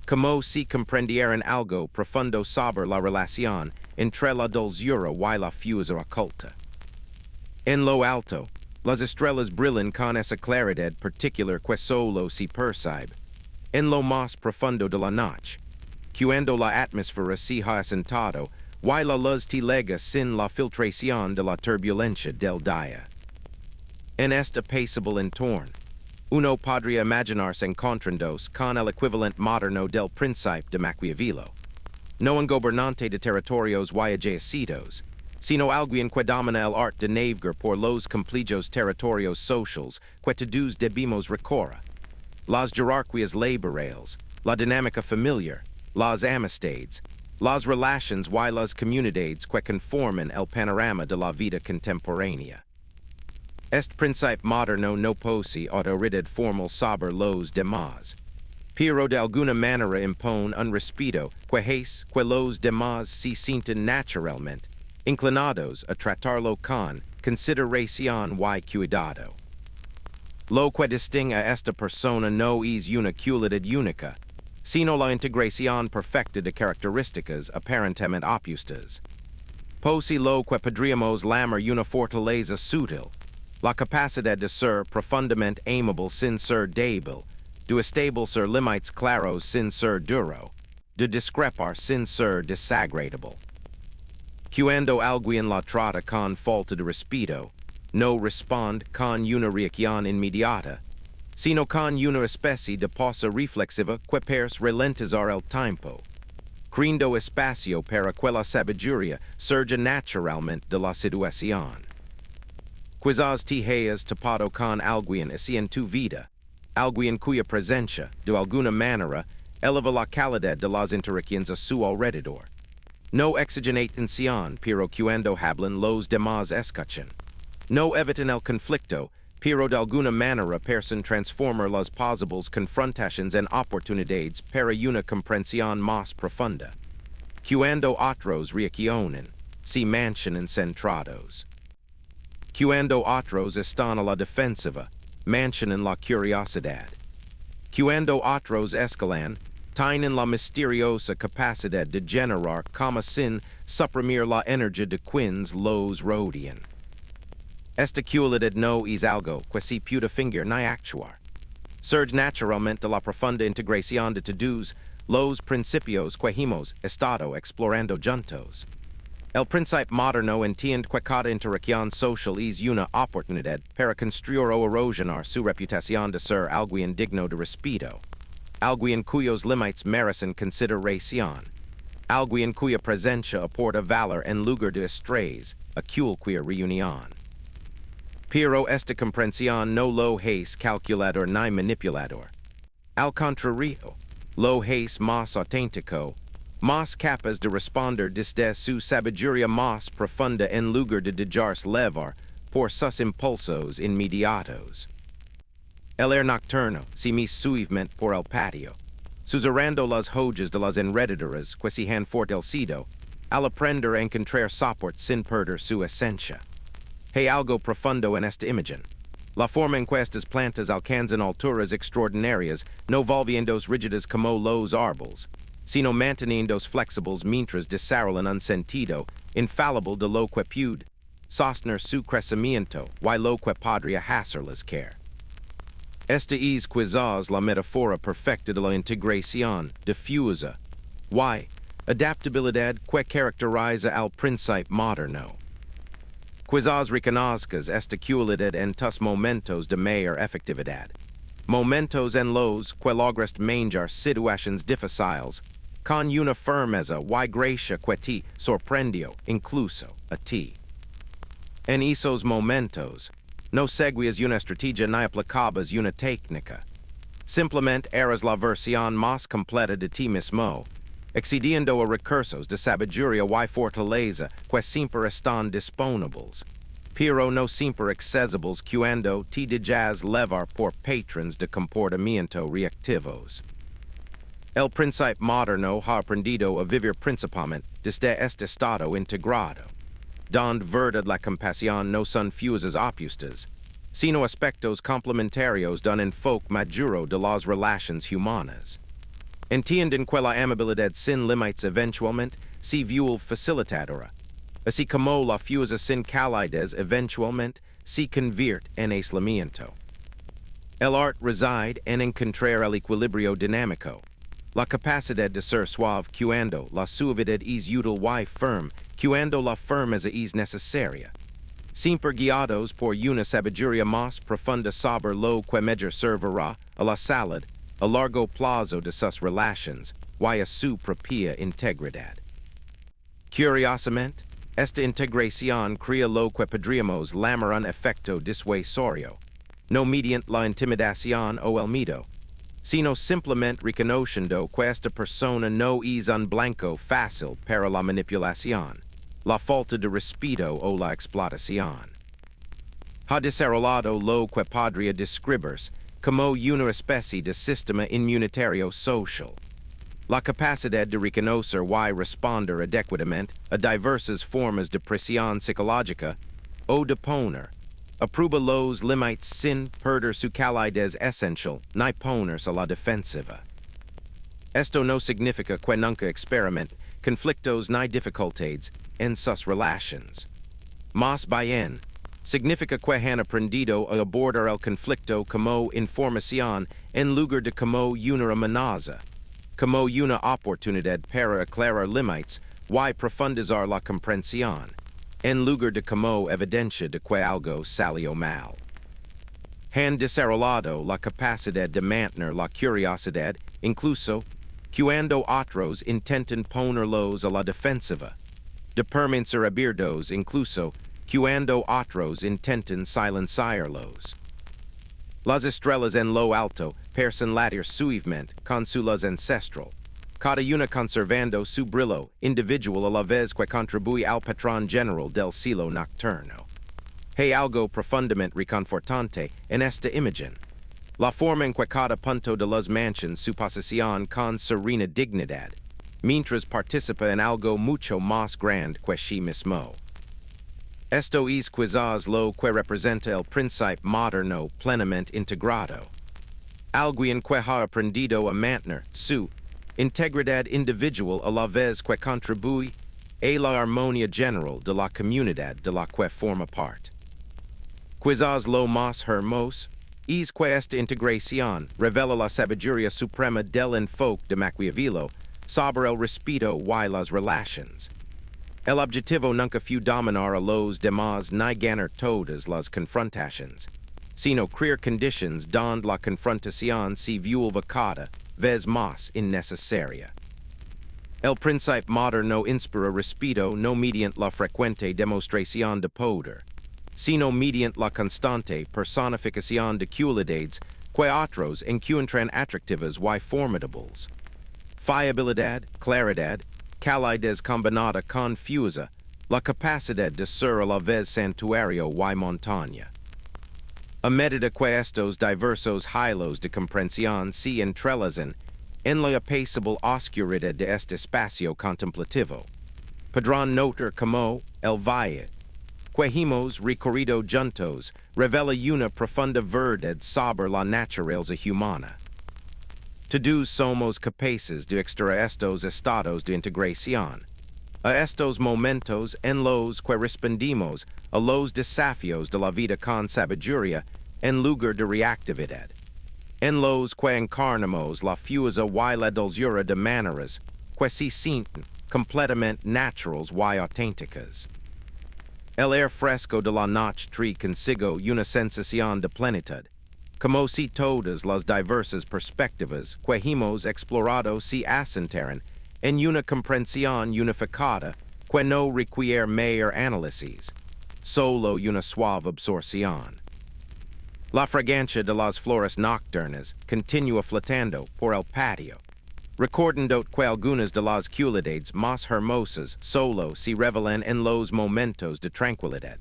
como si comprendieran algo profundo sobre la relación entre la dulzura y la fuerza oculta. En lo alto, las estrellas brillan con esa claridad particular que solo se percibe en lo más profundo de la noche, cuando la atmósfera se ha asentado y la luz te lega sin la filtración de la turbulencia del día. En este apacible entorno, uno podría imaginarse encontrándose con el equivalente moderno del principio de Maquiavelo, no un gobernante de territorios y adjacentes, sino alguien que domina el arte de navegar por los complejos territorios sociales que todos debemos recorrer, las jerarquías laborales, la dinámica familiar, las amistades, las relaciones y las comunidades que conforman el panorama de la vida contemporánea. Este principio moderno no posee autoridad formal sobre los demás, pero de alguna manera impone un respeto que hace que los demás se sientan naturalmente inclinados a tratarlo con consideración y cuidado. Lo que distingue a esta persona no es una cualidad única, sino la integración perfecta de características aparentemente opuestas. Posee lo que podríamos llamar una fortaleza sutil, la capacidad de ser profundamente amable sin ser débil, de establecer límites claros sin ser duro, de discrepar sin ser desagradable. Cuando alguien la trata con falta de respeto, no responde con una reacción inmediata, sino con una especie de pausa reflexiva que pers ralentizar el tiempo. Creando espacio para que la sabiduría surja naturalmente de la situación. Quizás te hayas topado con alguien así en tu vida, alguien cuya presencia, de alguna manera, eleva la calidad de las interacciones a su alrededor. No exigen atención, pero cuando hablan los demás escuchan. No evitan el conflicto, pero de alguna manera parecen transformar las posibles confrontaciones en oportunidades para una comprensión más profunda. Cuando otros reaccionan, se mantienen centrados. Cuando otros están a la defensiva, mantienen la curiosidad. Cuando otros escalan, tienen la misteriosa capacidad de generar como sin suprimir la energía de quienes los rodean. Esta cualidad no es algo que se pueda fingir ni actuar. Surge naturalmente de la profunda integración de todos los principios que hemos estado explorando juntos. El principio moderno entiende que cada interacción social es una oportunidad para construir o erosionar su reputación de ser alguien digno de respeto, alguien cuyos límites merecen consideración, alguien cuya presencia aporta valor en lugar de estrés a cualquier reunión. Pero esta comprensión no lo es calculador ni manipulador. Al contrario, lo es más auténtico, más capaz de responder desde su sabiduría más profunda en lugar de dejarse levar por sus impulsos inmediatos. El air nocturno se me suavemente por el patio, susurrando las joyas de las enredaderas que se han fortalecido al aprender a encontrar soporte sin perder su esencia. Hay algo profundo en esta imagen. La forma en que estas plantas alcanzan alturas extraordinarias no volviéndose rígidas como los árboles, sino manteniéndose flexibles mientras desarrollan un sentido infalible de lo que puede sostener su crecimiento y lo que podría hacerles caer. Esta es quizás la metáfora perfecta de la integración difusa y adaptabilidad que caracteriza al principio moderno. Quizás reconozcas esta cualidad en tus momentos de mayor efectividad, momentos en los que logras manejar situaciones difíciles con una firmeza y gracia que te sorprendió incluso a ti. En esos momentos, no seguías una estrategia ni aplicabas una técnica. Simplemente eras la versión más completa de ti mismo, accediendo a recursos de sabiduría y fortaleza que siempre están disponibles, pero no siempre accesibles cuando te dejas levar por patrones de comportamiento reactivos. El principio moderno ha aprendido a vivir principalmente desde este estado integrado, donde verdad la compasión no son fuses opuestas, sino aspectos complementarios de un enfoque maduro de las relaciones humanas. Entienden que la amabilidad sin límites eventualmente se vuelve facilitadora, así como la fuerza sin calidez eventualmente se convierte en aislamiento. El arte reside en encontrar el equilibrio dinámico, la capacidad de ser suave cuando la suavidad es útil y firme cuando la firmeza es necesaria, siempre guiados por una sabiduría más profunda sobre lo que mejor servirá a la salud a largo plazo de sus relaciones y a su propia integridad. Curiosamente, esta integración crea lo que podríamos llamar un efecto disuasorio, no mediante la intimidación o el miedo, sino simplemente reconociendo que esta persona no es un blanco fácil para la manipulación, la falta de respeto o la explotación. Ha desarrollado lo que podría describirse como una especie de sistema inmunitario social, la capacidad de reconocer y responder adecuadamente a diversas formas de presión psicológica o de poner, aprueba los límites sin perder su calidez esencial ni ponerse a la defensiva. Esto no significa que nunca experimente conflictos ni dificultades en sus relaciones. Más bien, significa que han aprendido a abordar el conflicto como información en lugar de como una amenaza, como una oportunidad para aclarar límites y profundizar la comprensión, en lugar de como evidencia de que algo salió mal. Han desarrollado la capacidad de mantener la curiosidad, incluso cuando otros intentan ponerlos a la defensiva. De permanecer abiertos incluso cuando otros intentan silenciarlos. Las estrellas en lo alto parecen latir suavemente con su luz ancestral, cada una conservando su brillo individual a la vez que contribuye al patrón general del cielo nocturno. Hay algo profundamente reconfortante en esta imagen. La forma en que cada punto de las manchas su posición con serena dignidad, mientras participa en algo mucho más grande que sí mismo. Esto es quizás lo que representa el principio moderno plenamente integrado. Alguien que ha aprendido a mantener su integridad individual a la vez que contribuye a la armonía general de la comunidad de la que forma parte. Quizás lo más hermoso es que esta integración revela la sabiduría suprema del enfoque de Maquiavelo sobre el respeto y las relaciones. El objetivo nunca fue dominar a los demás ni ganar todas las confrontaciones, sino crear conditions donde la confrontación se vuelva cada vez más innecesaria. El principio moderno inspira respeto no mediante la frecuente demostración de poder, sino mediante la constante personificación de cualidades que otros encuentran atractivas y formidables. Fiabilidad, claridad, calidez combinada confusa, la capacidad de ser a la vez santuario y montaña. A medida que estos diversos hilos de comprensión se entrelazan en la apacible oscuridad de este espacio contemplativo, podrán notar como el valle que hemos recorrido juntos revela una profunda verdad sobre la naturaleza humana. Todos somos capaces de extraer estos estados de integración, a estos momentos en los que respondimos a los desafíos de la vida con sabiduría en lugar de reactividad, en los que encarnamos la fuerza y la dulzura de maneras que se sienten completamente naturales y auténticas. El aire fresco de la noche trae consigo una sensación de plenitud, como si todas las diversas perspectivas que hemos explorado se asentaran en una comprensión unificada que no requiere mayor análisis, solo una suave absorción. La fragancia de las flores nocturnas continúa flotando por el patio, recordando que algunas de las cualidades más hermosas solo se revelan en los momentos de tranquilidad,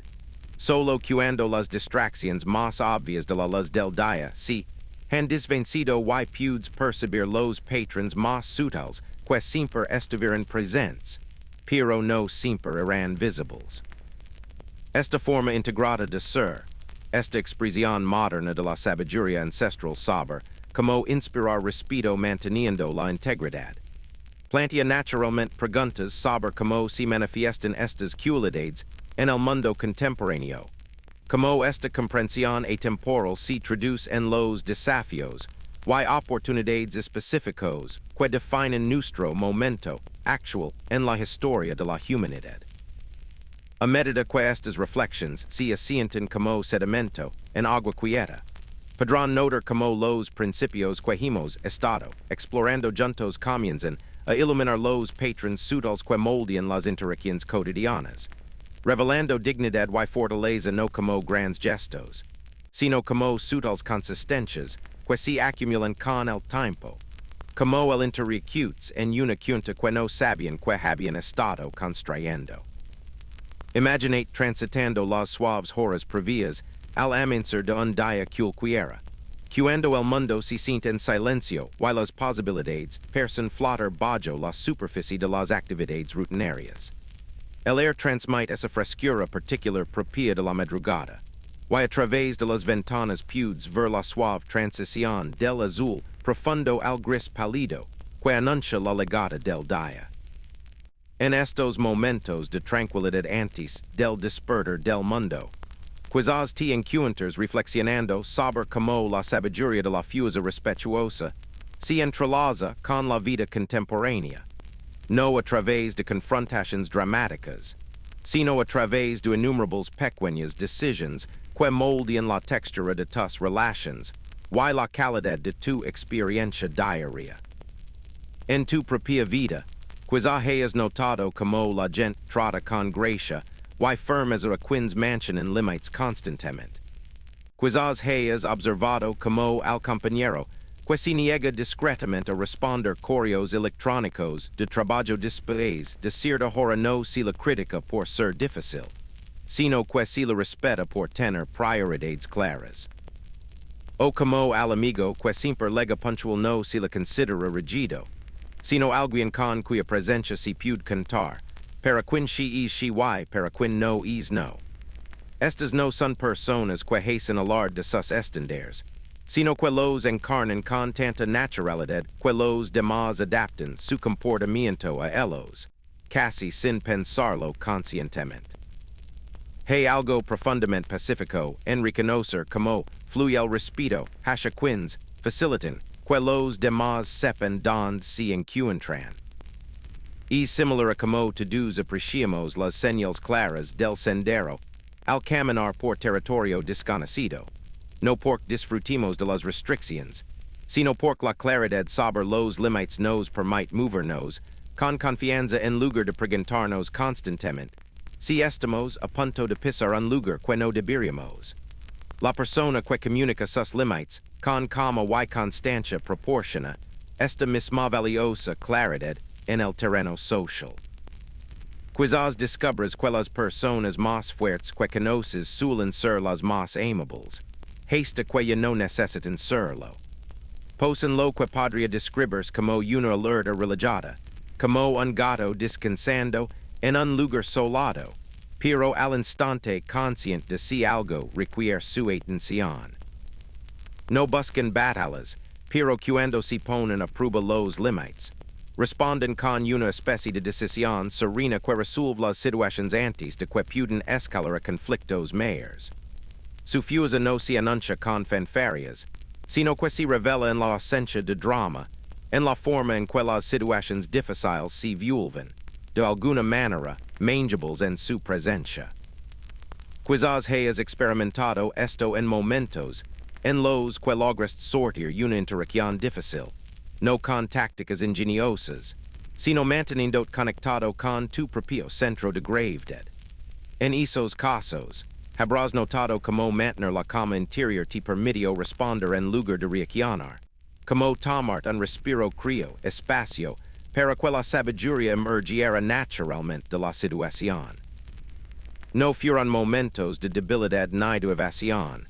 solo cuando las distracciones más obvias de la luz del día se han desvencido y puedes percibir los patrones más sutiles que siempre estuvieron presentes, pero no siempre eran visibles. Esta forma integrada de ser, esta expresión moderna de la sabiduría ancestral sobre como inspirar respeto manteniendo la integridad. Plantea naturalmente preguntas sobre cómo se manifiestan estas cualidades en el mundo contemporáneo, cómo esta comprensión atemporal se traduce en los desafíos y oportunidades específicos que definen nuestro momento actual en la historia de la humanidad. A medida que estas reflexiones se asientan como sedimento en agua quieta, podrán notar como los principios que hemos estado explorando juntos comienzan a iluminar los patrones sutiles que moldean las interacciones cotidianas, revelando dignidad y fortaleza no como grandes gestos, sino como sutiles consistencias que se acumulan con el tiempo, como el interrecutes en una junta que no sabían que habían estado construyendo. Imaginate transitando las suaves horas previas al amanecer de un día cualquiera, cuando el mundo se siente en silencio y las posibilidades parecen flotar bajo la superficie de las actividades rutinarias. El aire transmite esa frescura particular propia de la madrugada, y a través de las ventanas puedes ver la suave transición del azul profundo al gris pálido que anuncia la llegada del día. En estos momentos de tranquilidad antes del despertar del mundo, quizás te encuentras reflexionando sobre cómo la sabiduría de la fuerza respetuosa se entrelaza con la vida contemporánea, no a través de confrontaciones dramáticas, sino a través de innumerables pequeñas decisiones que moldian la textura de tus relations, y la calidad de tu experiencia diaria. En tu propia vida, quizá hayas notado como la gente trata con gracia, y firmes a quins mantienen limites constantemente. Quizás hayas observado como al compañero, que se niega discretamente a responder correos electrónicos de trabajo después de cierta hora no se la critica por ser difícil, sino que se la respeta por tener prioridades claras. O como al amigo que siempre lega puntual no se la considera rigido, sino alguien con cuya presencia se puede contar, para quien she is she y para quien no is no. Estas no son personas que hacen alar de sus estándares, sino que los encarnan con tanta naturalidad que los demás adaptan su comportamiento a ellos, casi sin pensarlo conscientemente. Hay algo profundamente pacífico en reconocer como fluye el respeto hacia quienes facilitan que los demás sepan donde se encuentran. Y similar a como todos apreciamos las señales claras del sendero al caminar por territorio desconocido, no porque disfrutimos de las restricciones, sino porque la claridad sobre los límites nos permite movernos con confianza en lugar de preguntarnos constantemente si estamos a punto de pisar un lugar que no deberíamos. La persona que comunica sus límites con calma y constancia proporciona esta misma valiosa claridad en el terreno social. Quizás descubres que las personas más fuertes que conoces suelen ser las más amables, hasta que ya no necesitan serlo. Posen lo que podría describirse como una alerta religiosa, como un gato descansando en un lugar solado, pero al instante consciente de si algo requiere su atención. No buscan batallas, pero cuando se ponen a prueba los límites, responden con una especie de decisión serena que resuelve las situaciones antes de que puedan escalar a conflictos mayores. Su fuerza no se anuncia con fanfarrias, sino que se revela en la ausencia de drama, en la forma en que las situaciones difíciles se vuelven, de alguna manera, manageables en su presencia. Quizás hayas experimentado esto en momentos en los que lograste sortir una interacción difícil, no con tácticas ingeniosas, sino manteniendo conectado con tu propio centro de gravedad. En esos casos, habrás notado cómo mantener la calma interior te permitió responder en lugar de reaccionar, cómo tomar un respiro frío, espacio, para que la sabiduría emergiera naturalmente de la situación. No fueron momentos de debilidad ni de evasión,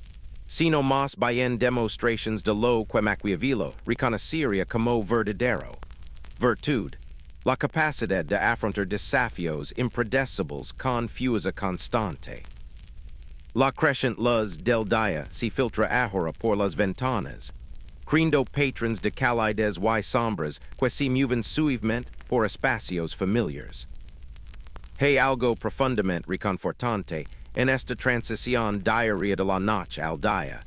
sino más bien demostraciones de lo que Maquiavelo reconociera como verdadero virtud, la capacidad de afrontar desafíos impredecibles con fuerza constante. La creciente luz del día se filtra ahora por las ventanas, creando patrones de calidez y sombras que se mueven suavemente por espacios familiares. Hay algo profundamente reconfortante en esta transición diaria de la noche al día,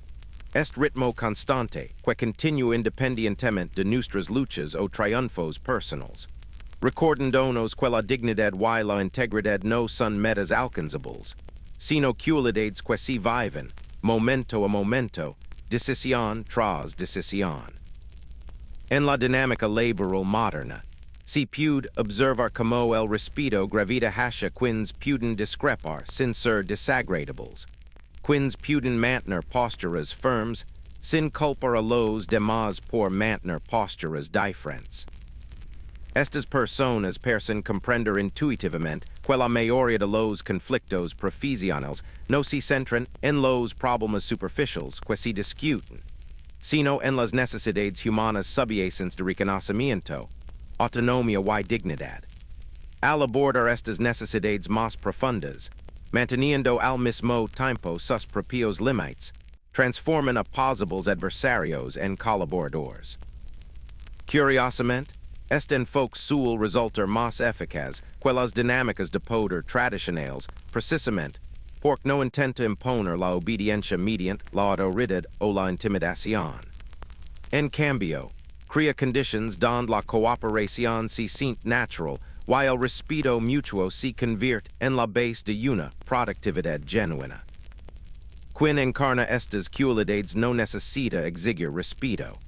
este ritmo constante que continúa independientemente de nuestras luchas o triunfos personales, recordándonos que la dignidad y la integridad no son metas alcanzables, sino cualidades que se viven, momento a momento, decisión tras decisión. En la dinámica laboral moderna, se puede observar como el respeto gravita hacia quienes pueden discrepar sin ser desagradables, quienes pueden mantener posturas firmes sin culpar a los demás por mantener posturas diferentes. Estas personas parecen comprender intuitivamente que la mayoría de los conflictos profesionales no se centran en los problemas superficiales que se discuten, sino en las necesidades humanas subyacentes de reconocimiento, autonomía y dignidad. Al abordar estas necesidades más profundas, manteniendo al mismo tiempo sus propios límites, transforman a posibles adversarios en colaboradores. Curiosamente, este enfoque suele resultar más eficaz que las dinámicas de poder tradicionales, precisamente porque no intenta imponer la obediencia mediante la autoridad o la intimidación. En cambio, crea conditions donde la cooperación se siente natural y el respeto mutuo se convierte en la base de una productividad genuina. Quin encarna estas cualidades no necessita exigir respeto.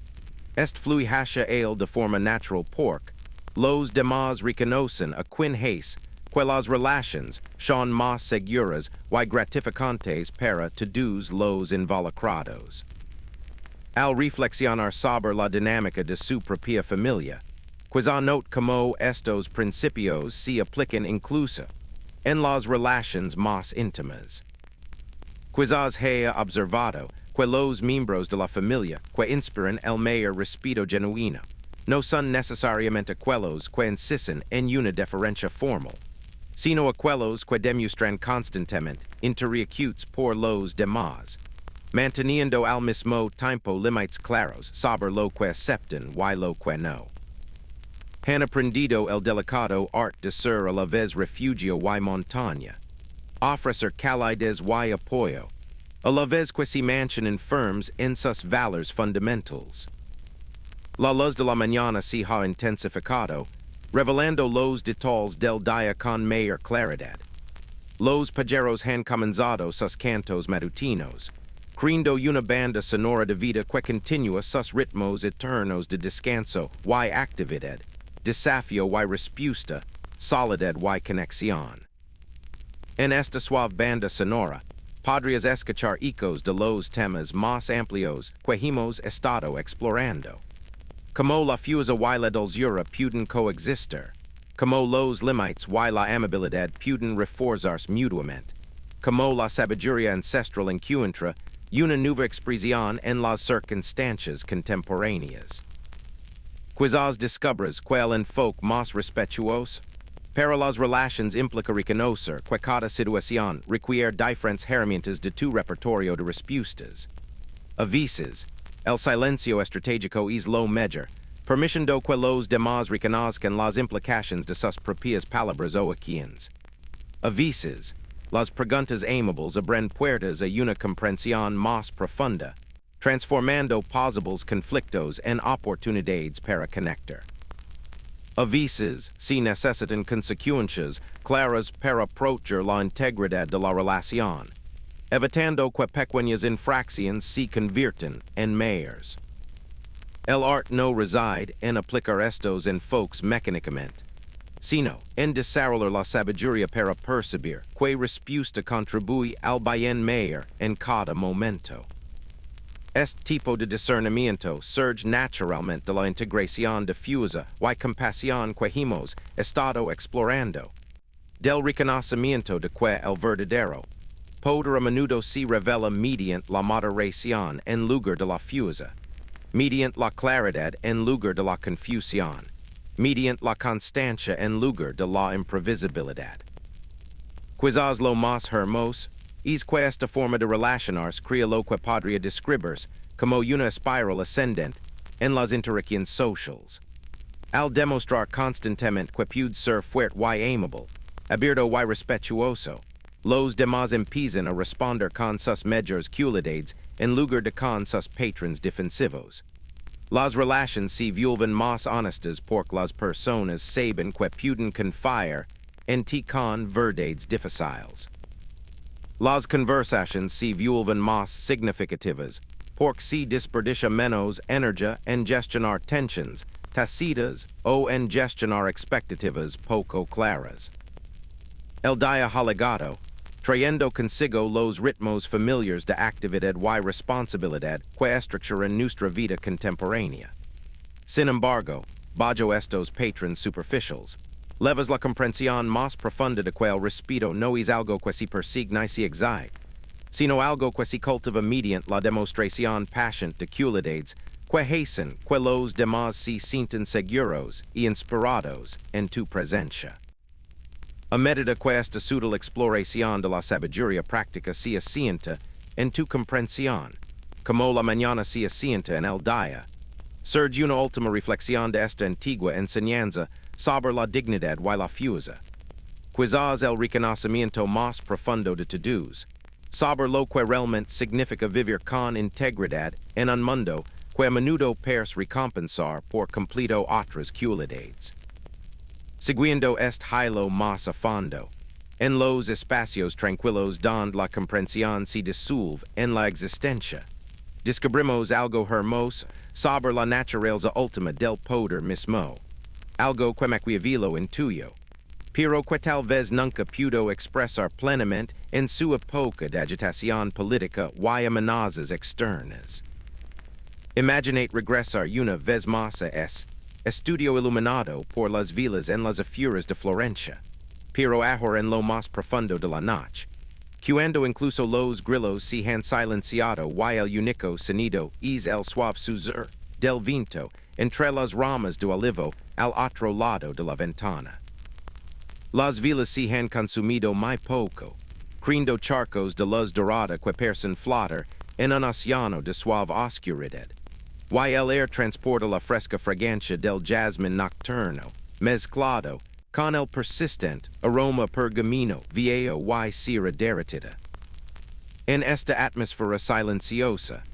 Est flui hasha ale de forma natural pork, los demás reconocen a quin hace, que las relations son más seguras y gratificantes para todos los involucrados. Al reflexionar sobre la dinámica de su propia familia, quizá note como estos principios se aplican incluso en las relaciones más íntimas. Quizás haya observado que los miembros de la familia que inspiran el mayor respeto genuino no son necesariamente aquellos que insisten en una deferencia formal, sino aquellos que demuestran constantemente interacutes por los demás, manteniendo al mismo tiempo límites claros sobre lo que aceptan y lo que no. Han aprendido el delicado art de ser a la vez refugio y montaña, ofrecer calidez y apoyo, a la vez que se mantienen firmes en sus valores fundamentals. La luz de la mañana se ha intensificado, revelando los detalles del día con mayor claridad. Los pajeros han comenzado sus cantos matutinos, creando una banda sonora de vida que continúa sus ritmos eternos de descanso y actividad, desafío y respuesta, soledad y conexión. En esta suave banda sonora, podrías escuchar ecos de los temas más amplios que hemos estado explorando. Como la fuerza y la dulzura pueden coexistir, como los límites y la amabilidad pueden reforzarse mutuamente, como la sabiduría ancestral encuentra una nueva expresión en las circunstancias contemporáneas. Quizás descubras que el enfoque más respetuoso para las relaciones implica reconocer que cada situación requiere diferentes herramientas de tu repertorio de respuestas. A veces, el silencio estratégico es lo mejor, permitiendo que los demás reconozcan las implicaciones de sus propias palabras o acciones. A veces, las preguntas amables abren puertas a una comprensión más profunda, transformando posibles conflictos en oportunidades para conectar. A veces, se necesitan consecuencias claras para proteger la integridad de la relación, evitando que pequeñas infracciones se conviertan en mayores. El arte no reside en aplicar estos enfoques mecánicamente, sino en desarrollar la sabiduría para percibir que respuesta contribuye al bien mayor en cada momento. Este tipo de discernimiento surge naturalmente de la integración difusa y compasión que hemos estado explorando, del reconocimiento de que el verdadero poder a menudo se revela mediante la moderación en lugar de la fuerza, mediante la claridad en lugar de la confusión, mediante la constancia en lugar de la imprevisibilidad. Quizás lo más hermoso es que esta forma de relacionarse crea lo que podría describirse como una espiral ascendente en las interacciones sociales. Al demostrar constantemente que puede ser fuerte y amable, abierto y respetuoso, los demás empiezan a responder con sus mejores cualidades en lugar de con sus patrones defensivos. Las relaciones se vuelven más honestas porque las personas saben que pueden confiar en ti con verdades difíciles. Las conversaciones se vuelven más significativas porque se desperdicia menos energía en gestionar tensiones tácitas o en gestionar expectativas poco claras. El día ha llegado, trayendo consigo los ritmos familiares de actividad y responsabilidad que estructuran nuestra vida contemporánea. Sin embargo, bajo estos patrones superficiales, levas la comprensión más profunda de que el respeto no es algo que se persigue ni se exige, sino algo que se cultiva mediante la demostración paciente de cualidades que hacen que los demás se sientan seguros y inspirados en tu presencia. A medida que esta sutil exploración de la sabiduría práctica se asienta en tu comprensión, como la mañana se asienta en el día, surge una última reflexión de esta antigua enseñanza sobre la dignidad y la fuerza. Quizás el reconocimiento más profundo de todos, sobre lo que realmente significa vivir con integridad en un mundo que a menudo parece recompensar por completo otras cualidades. Siguiendo este hilo más a fondo, en los espacios tranquilos donde la comprensión se disuelve en la existencia. Descubrimos algo hermoso sobre la naturaleza última del poder mismo, algo que Maquiavelo intuyó, pero que tal vez nunca pudo expresar plenamente en su época de agitación política y amenazas externas. Imaginate regresar una vez más a estudio iluminado por las vilas en las afueras de Florencia, pero ahora en lo más profundo de la noche, cuando incluso los grillos se han silenciado y el único sonido es el suave susurro del viento entre las ramas de olivo al otro lado de la ventana. Las vilas se han consumido muy poco, creando charcos de luz dorada que parecen flotar en un océano de suave oscuridad. Y el air transporta la fresca fragancia del jasmine nocturno, mezclado con el persistente aroma pergamino viejo y cera derretida. En esta atmósfera silenciosa,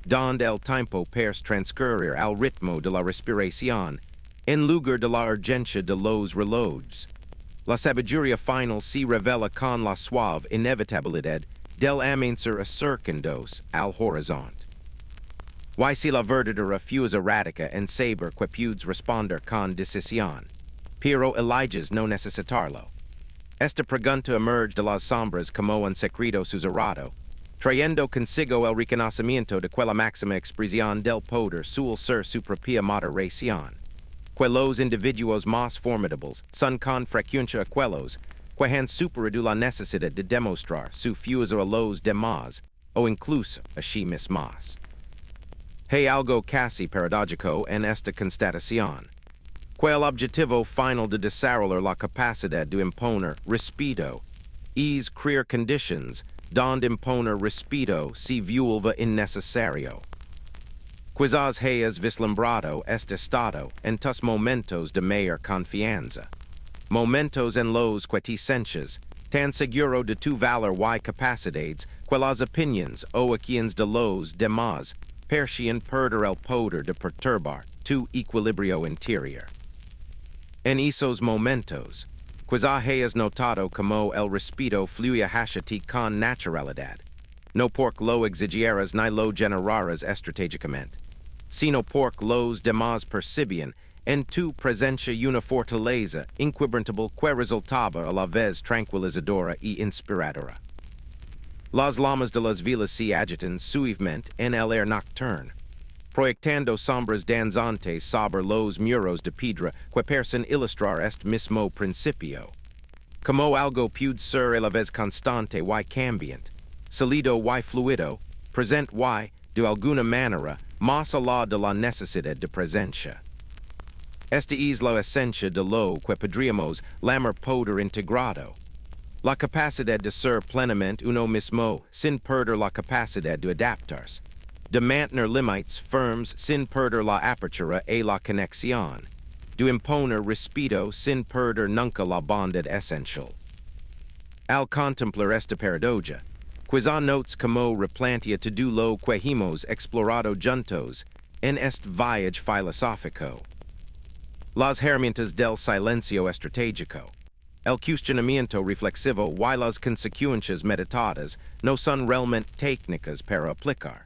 donde el tiempo parece transcurrir al ritmo de la respiración, en lugar de la urgencia de los relojes, la sabiduría final se revela con la suave inevitabilidad del amanecer acercándose al horizonte. Y si la verdadera fuerza radica en saber que puedes responder con decisión, pero eliges no necesitarlo. Esta pregunta emerge de las sombras como un secreto susurrado, trayendo consigo el reconocimiento de que la máxima expresión del poder suele ser su propia moderación, que los individuos más formidables son con frecuencia aquellos que han superado la necesidad de demostrar su fuerza a los demás o incluso a sí mismos. Hay algo casi paradójico en esta constatación, que el objetivo final de desarrollar la capacidad de imponer respeto es crear conditions donde imponer respeto se vuelva innecesario. Quizás hayas vislumbrado este estado en tus momentos de mayor confianza, momentos en los que te sientes tan seguro de tu valor y capacidades que las opiniones o acciones de los demás parecen perder el poder de perturbar tu equilibrio interior. En esos momentos, quizá hayas notado como el respeto fluye hacia ti con naturalidad, no porque lo exigieras ni lo generaras estratégicamente, sino porque los demás percibían en tu presencia una fortaleza inquebrantable que resultaba a la vez tranquilizadora y inspiradora. Las llamas de las vilas se agitan suavemente en el air nocturno, proyectando sombras danzantes sobre los muros de piedra que parecen ilustrar este mismo principio. Como algo puede ser a la vez constante y cambiante, sólido y fluido, presente y, de alguna manera, más allá de la necesidad de presencia. Esta es la esencia de lo que podríamos llamar poder integrado, la capacidad de ser plenamente uno mismo sin perder la capacidad de adaptarse, de mantener límites firmes sin perder la apertura y la conexión, de imponer respeto sin perder nunca la bondad esencial. Al contemplar esta paradoja, quizá notes como replantea todo lo que hemos explorado juntos en este viaje filosófico. Las herramientas del silencio estratégico, el cuestionamiento reflexivo y las consecuencias meditadas no son realmente técnicas para aplicar,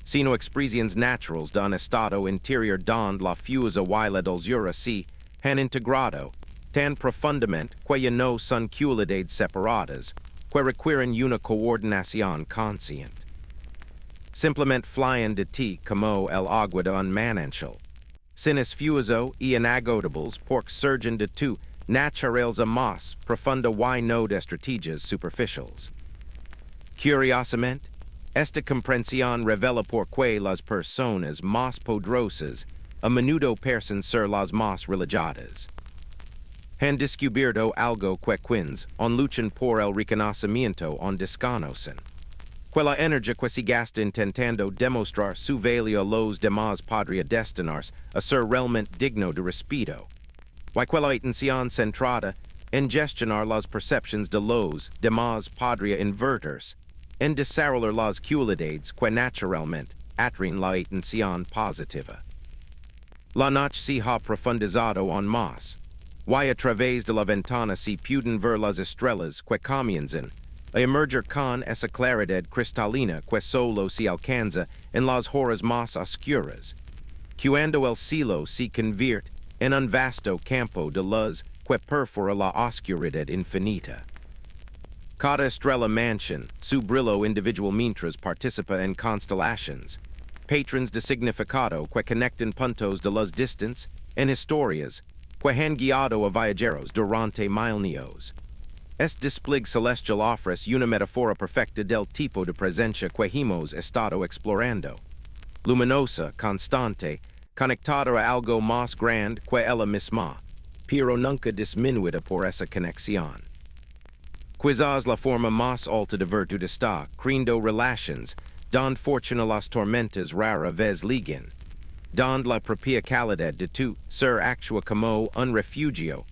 sino expresiones naturales de un estado interior donde la fuerza y la dulzura se han integrado tan profundamente que ya no son cualidades separadas, que requieren una coordinación consciente. Simplemente fluyen de ti como el agua de un manantial, sin esfuerzo y inagotables porque surgen de tu naturaleza más profunda y no de estrategias superficiales. Curiosamente, esta comprensión revela por qué las personas más poderosas a menudo parecen ser las más religiosas. Han descubierto algo que quienes luchan por el reconocimiento desconocen, que la energía que se gasta intentando demostrar su valía a los demás podría destinarse a ser realmente digno de respeto, y que la atención centrada en gestionar las percepciones de los demás podría invertirse en desarrollar las cualidades que naturalmente atraen la atención positiva. La noche se ha profundizado aún más, y a través de la ventana si puden ver las estrellas que comienzan a emerger con esa claridad cristalina que solo se alcanza en las horas más oscuras, cuando el cielo se convierte en un vasto campo de luz que perfora la oscuridad infinita. Cada estrella mansion, su brillo individual mientras participa en constellations, patrons de significado que conectan puntos de las distance en historias que han guiado a viajeros durante milenios. Este despliegue celestial ofrece una metáfora perfecta del tipo de presencia que hemos estado explorando. Luminosa, constante, conectada a algo más grande que ella misma, pero nunca disminuida por esa conexión. Quizás la forma más alta de virtud está creando relations donde fortuna las tormentas rara vez ligan, donde la propia calidad de tu ser actúa como un refugio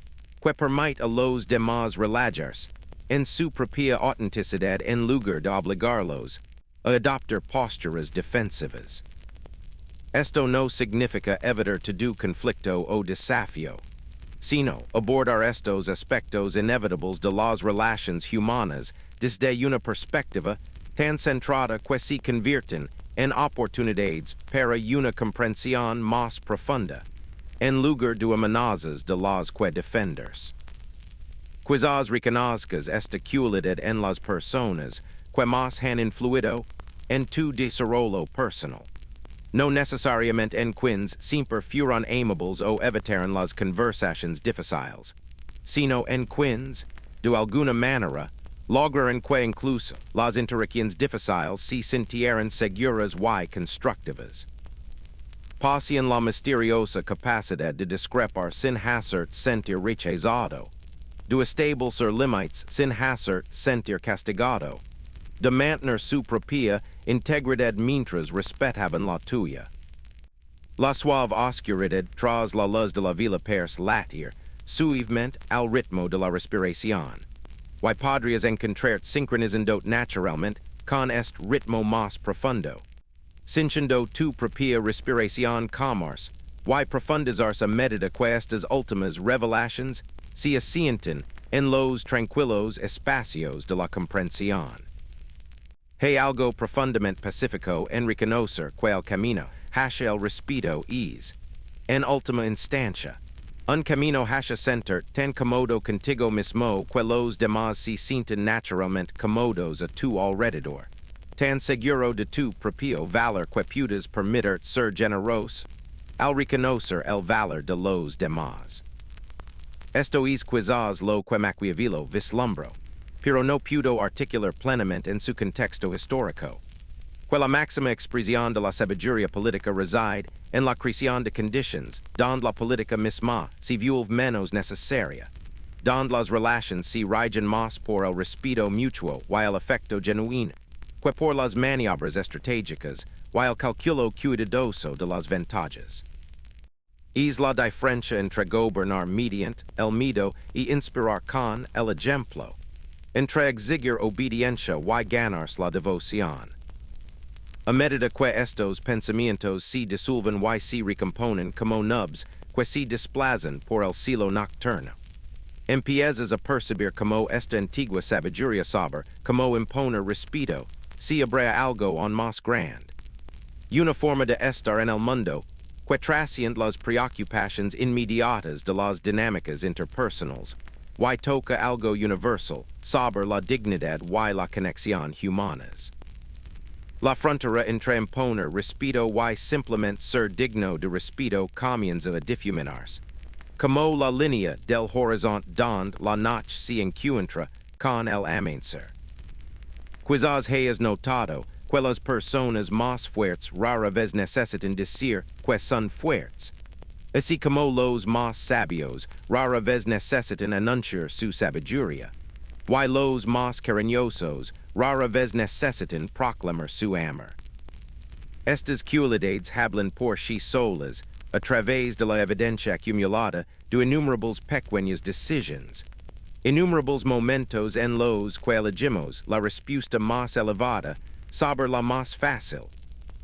que permite a los demás relajarse en su propia autenticidad en lugar de obligarlos a adoptar posturas defensivas. Esto no significa evitar todo conflicto o desafío, sino abordar estos aspectos inevitables de las relaciones humanas desde una perspectiva tan centrada que se convierten en oportunidades para una comprensión más profunda, en lugar de amenazas de las que defenders. Quizás reconozcas esta cualidad en las personas que más han influido en tu desarrollo personal. No necesariamente en quienes siempre fueron amables o evitaron las conversaciones difíciles, sino en quienes, de alguna manera, lograron que incluso las interacciones difíciles se sintieran seguras y constructivas. Poseen la misteriosa capacidad de discrepar sin hacer sentir rechazado, de establecer límites sin hacer sentir castigado, de mantener su propia integridad mientras respetaban la tuya. La suave oscuridad tras la luz de la vida pers latir suavemente al ritmo de la respiración. Y podrías encontrar sincronizando naturalmente con este ritmo más profundo, sintiendo tu propia respiración comars, y profundizarse a medida que estas últimas revelaciones se asientan en los tranquilos espacios de la comprensión. Hay algo profundamente pacífico en reconocer que el camino hacia el respeto es, en última instancia, un camino hacia sentir tan cómodo contigo mismo que los demás se sienten naturalmente cómodos a tu alrededor, tan seguro de tu propio valor que puedes permitir ser generoso al reconocer el valor de los demás. Esto es quizás lo que Maquiavelo vislumbró, pero no pudo articular plenamente en su contexto histórico, que la máxima expresión de la sabiduría política reside en la creación de conditions donde la política misma se vuelve menos necesaria, donde las relaciones se rigen más por el respeto mutuo y el afecto genuino, que por las maniobras estratégicas y el cálculo cuidadoso de las ventajas. Es la diferencia entre gobernar mediante el miedo y inspirar con el ejemplo, entre exigir obediencia y ganarse la devoción. A medida que estos pensamientos se disuelven y se recomponen como nubes que se desplazan por el cielo nocturno, empiezas a percibir como esta antigua sabiduría saber como imponer respeto si habrá algo aún más grande. Una forma de estar en el mundo que trasciende las preocupaciones inmediatas de las dinámicas interpersonales y toca algo universal sobre la dignidad y la conexión humanas. La frontera entre imponer respeto y simplemente ser digno de respeto comienza a difuminarse, como la línea del horizonte donde la noche se encuentra con el amanecer. Quizás hayas notado que las personas más fuertes rara vez necesitan decir que son fuertes, así como los más sabios rara vez necesitan anunciar su sabiduría, y los más cariñosos rara vez necesitan proclamar su amor. Estas cualidades hablan por sí solas a través de la evidencia acumulada de innumerables pequeñas decisiones, innumerables momentos en los que elegimos la respuesta más elevada sobre la más fácil,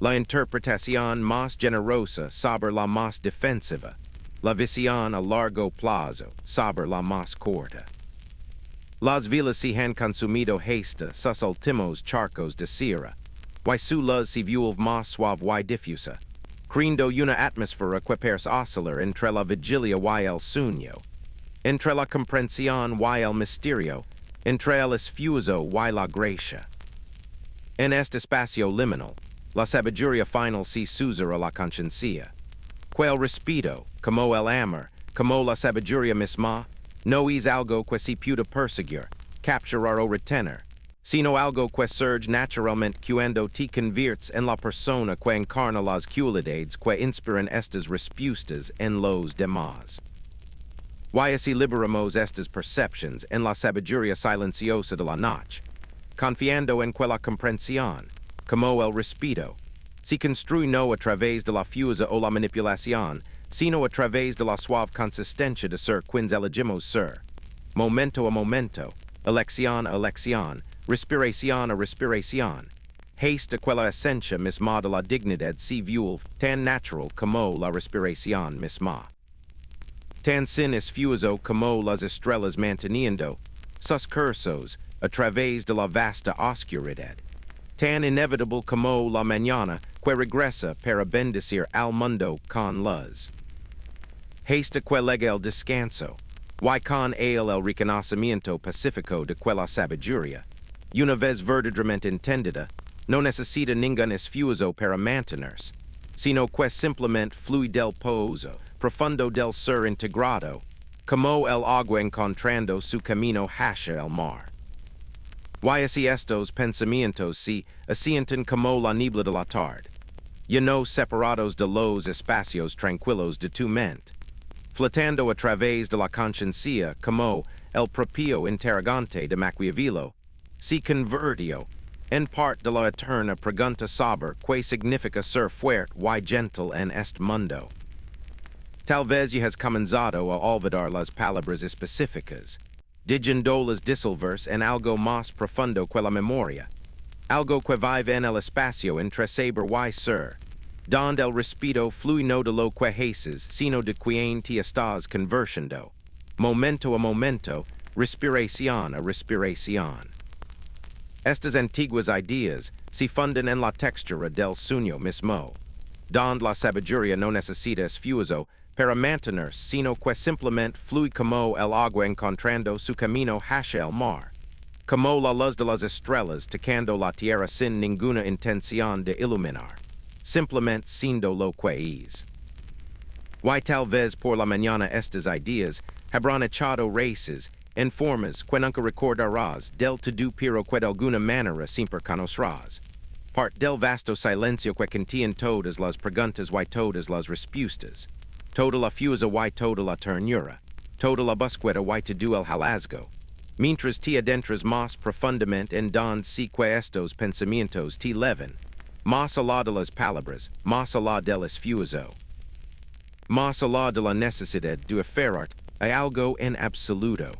la interpretación más generosa sobre la más defensiva, la visión a largo plazo, saber la más corta. Las vilas se han consumido hasta sus últimos charcos de sierra, y su luz se vuelve más suave y difusa, creando una atmósfera que parece oscilar entre la vigilia y el sueño, entre la comprensión y el misterio, entre el esfuerzo y la gracia. En este espacio liminal, la sabiduría final se susurra a la conciencia, que el respeto, como el amor, como la sabiduría misma, no es algo que se pueda perseguir, capturar o retener, sino algo que surge naturalmente cuando te conviertes en la persona que encarna las cualidades que inspiran estas respuestas en los demás. Y así liberamos estas percepciones en la sabiduría silenciosa de la noche, confiando en que la comprensión, como el respeto, se construye no a través de la fuerza o la manipulación, sino a través de la suave consistencia de ser quienes elegimos ser, momento a momento, elección a elección, respiración a respiración, hasta que la esencia misma de la dignidad se vuelve tan natural como la respiración misma. Tan sin esfuerzo como las estrellas manteniendo sus cursos a través de la vasta oscuridad, tan inevitable como la mañana que regresa para bendecir al mundo con luz. Hasta que llega el descanso, y con él el reconocimiento pacífico de que la sabiduría, una vez verdaderamente entendida, no necesita ningún esfuerzo para mantenerse, sino que simplemente fluye del pozo profundo del ser integrado, como el agua encontrando su camino hacia el mar. Y así estos pensamientos se asientan como la niebla de la tarde, ya no separados de los espacios tranquilos de tu mente, flotando a través de la conciencia como el propio interrogante de Maquiavelo, se convirtió en parte de la eterna pregunta sobre qué significa ser fuerte y gentil en este mundo. Tal vez ya has comenzado a olvidar las palabras específicas, diciéndolas disolverse en algo más profundo que la memoria, algo que vive en el espacio entre saber y ser, donde el respeto fluye no de lo que haces, sino de quien te estás conversando, momento a momento, respiración a respiración. Estas antiguas ideas se funden en la textura del sueño mismo, donde la sabiduría no necesita esfuerzo para mantenerse, sino que simplemente fluye como el agua encontrando su camino hacia el mar, como la luz de las estrellas tocando la tierra sin ninguna intención de iluminar, simplemente siendo lo que es. Y tal vez por la mañana estas ideas habrán echado raíces en formas que nunca recordarás del todo pero que de alguna manera siempre conocerás, parte del vasto silencio que contiene todas las preguntas y todas las respuestas, toda la fuerza y toda la ternura, toda la búsqueda y todo el hallazgo, mientras te adentras más profundamente en donde sí que estos pensamientos te llevan, más allá de las palabras, más allá del esfuerzo, más allá de la necesidad de aferrarte a algo en absoluto.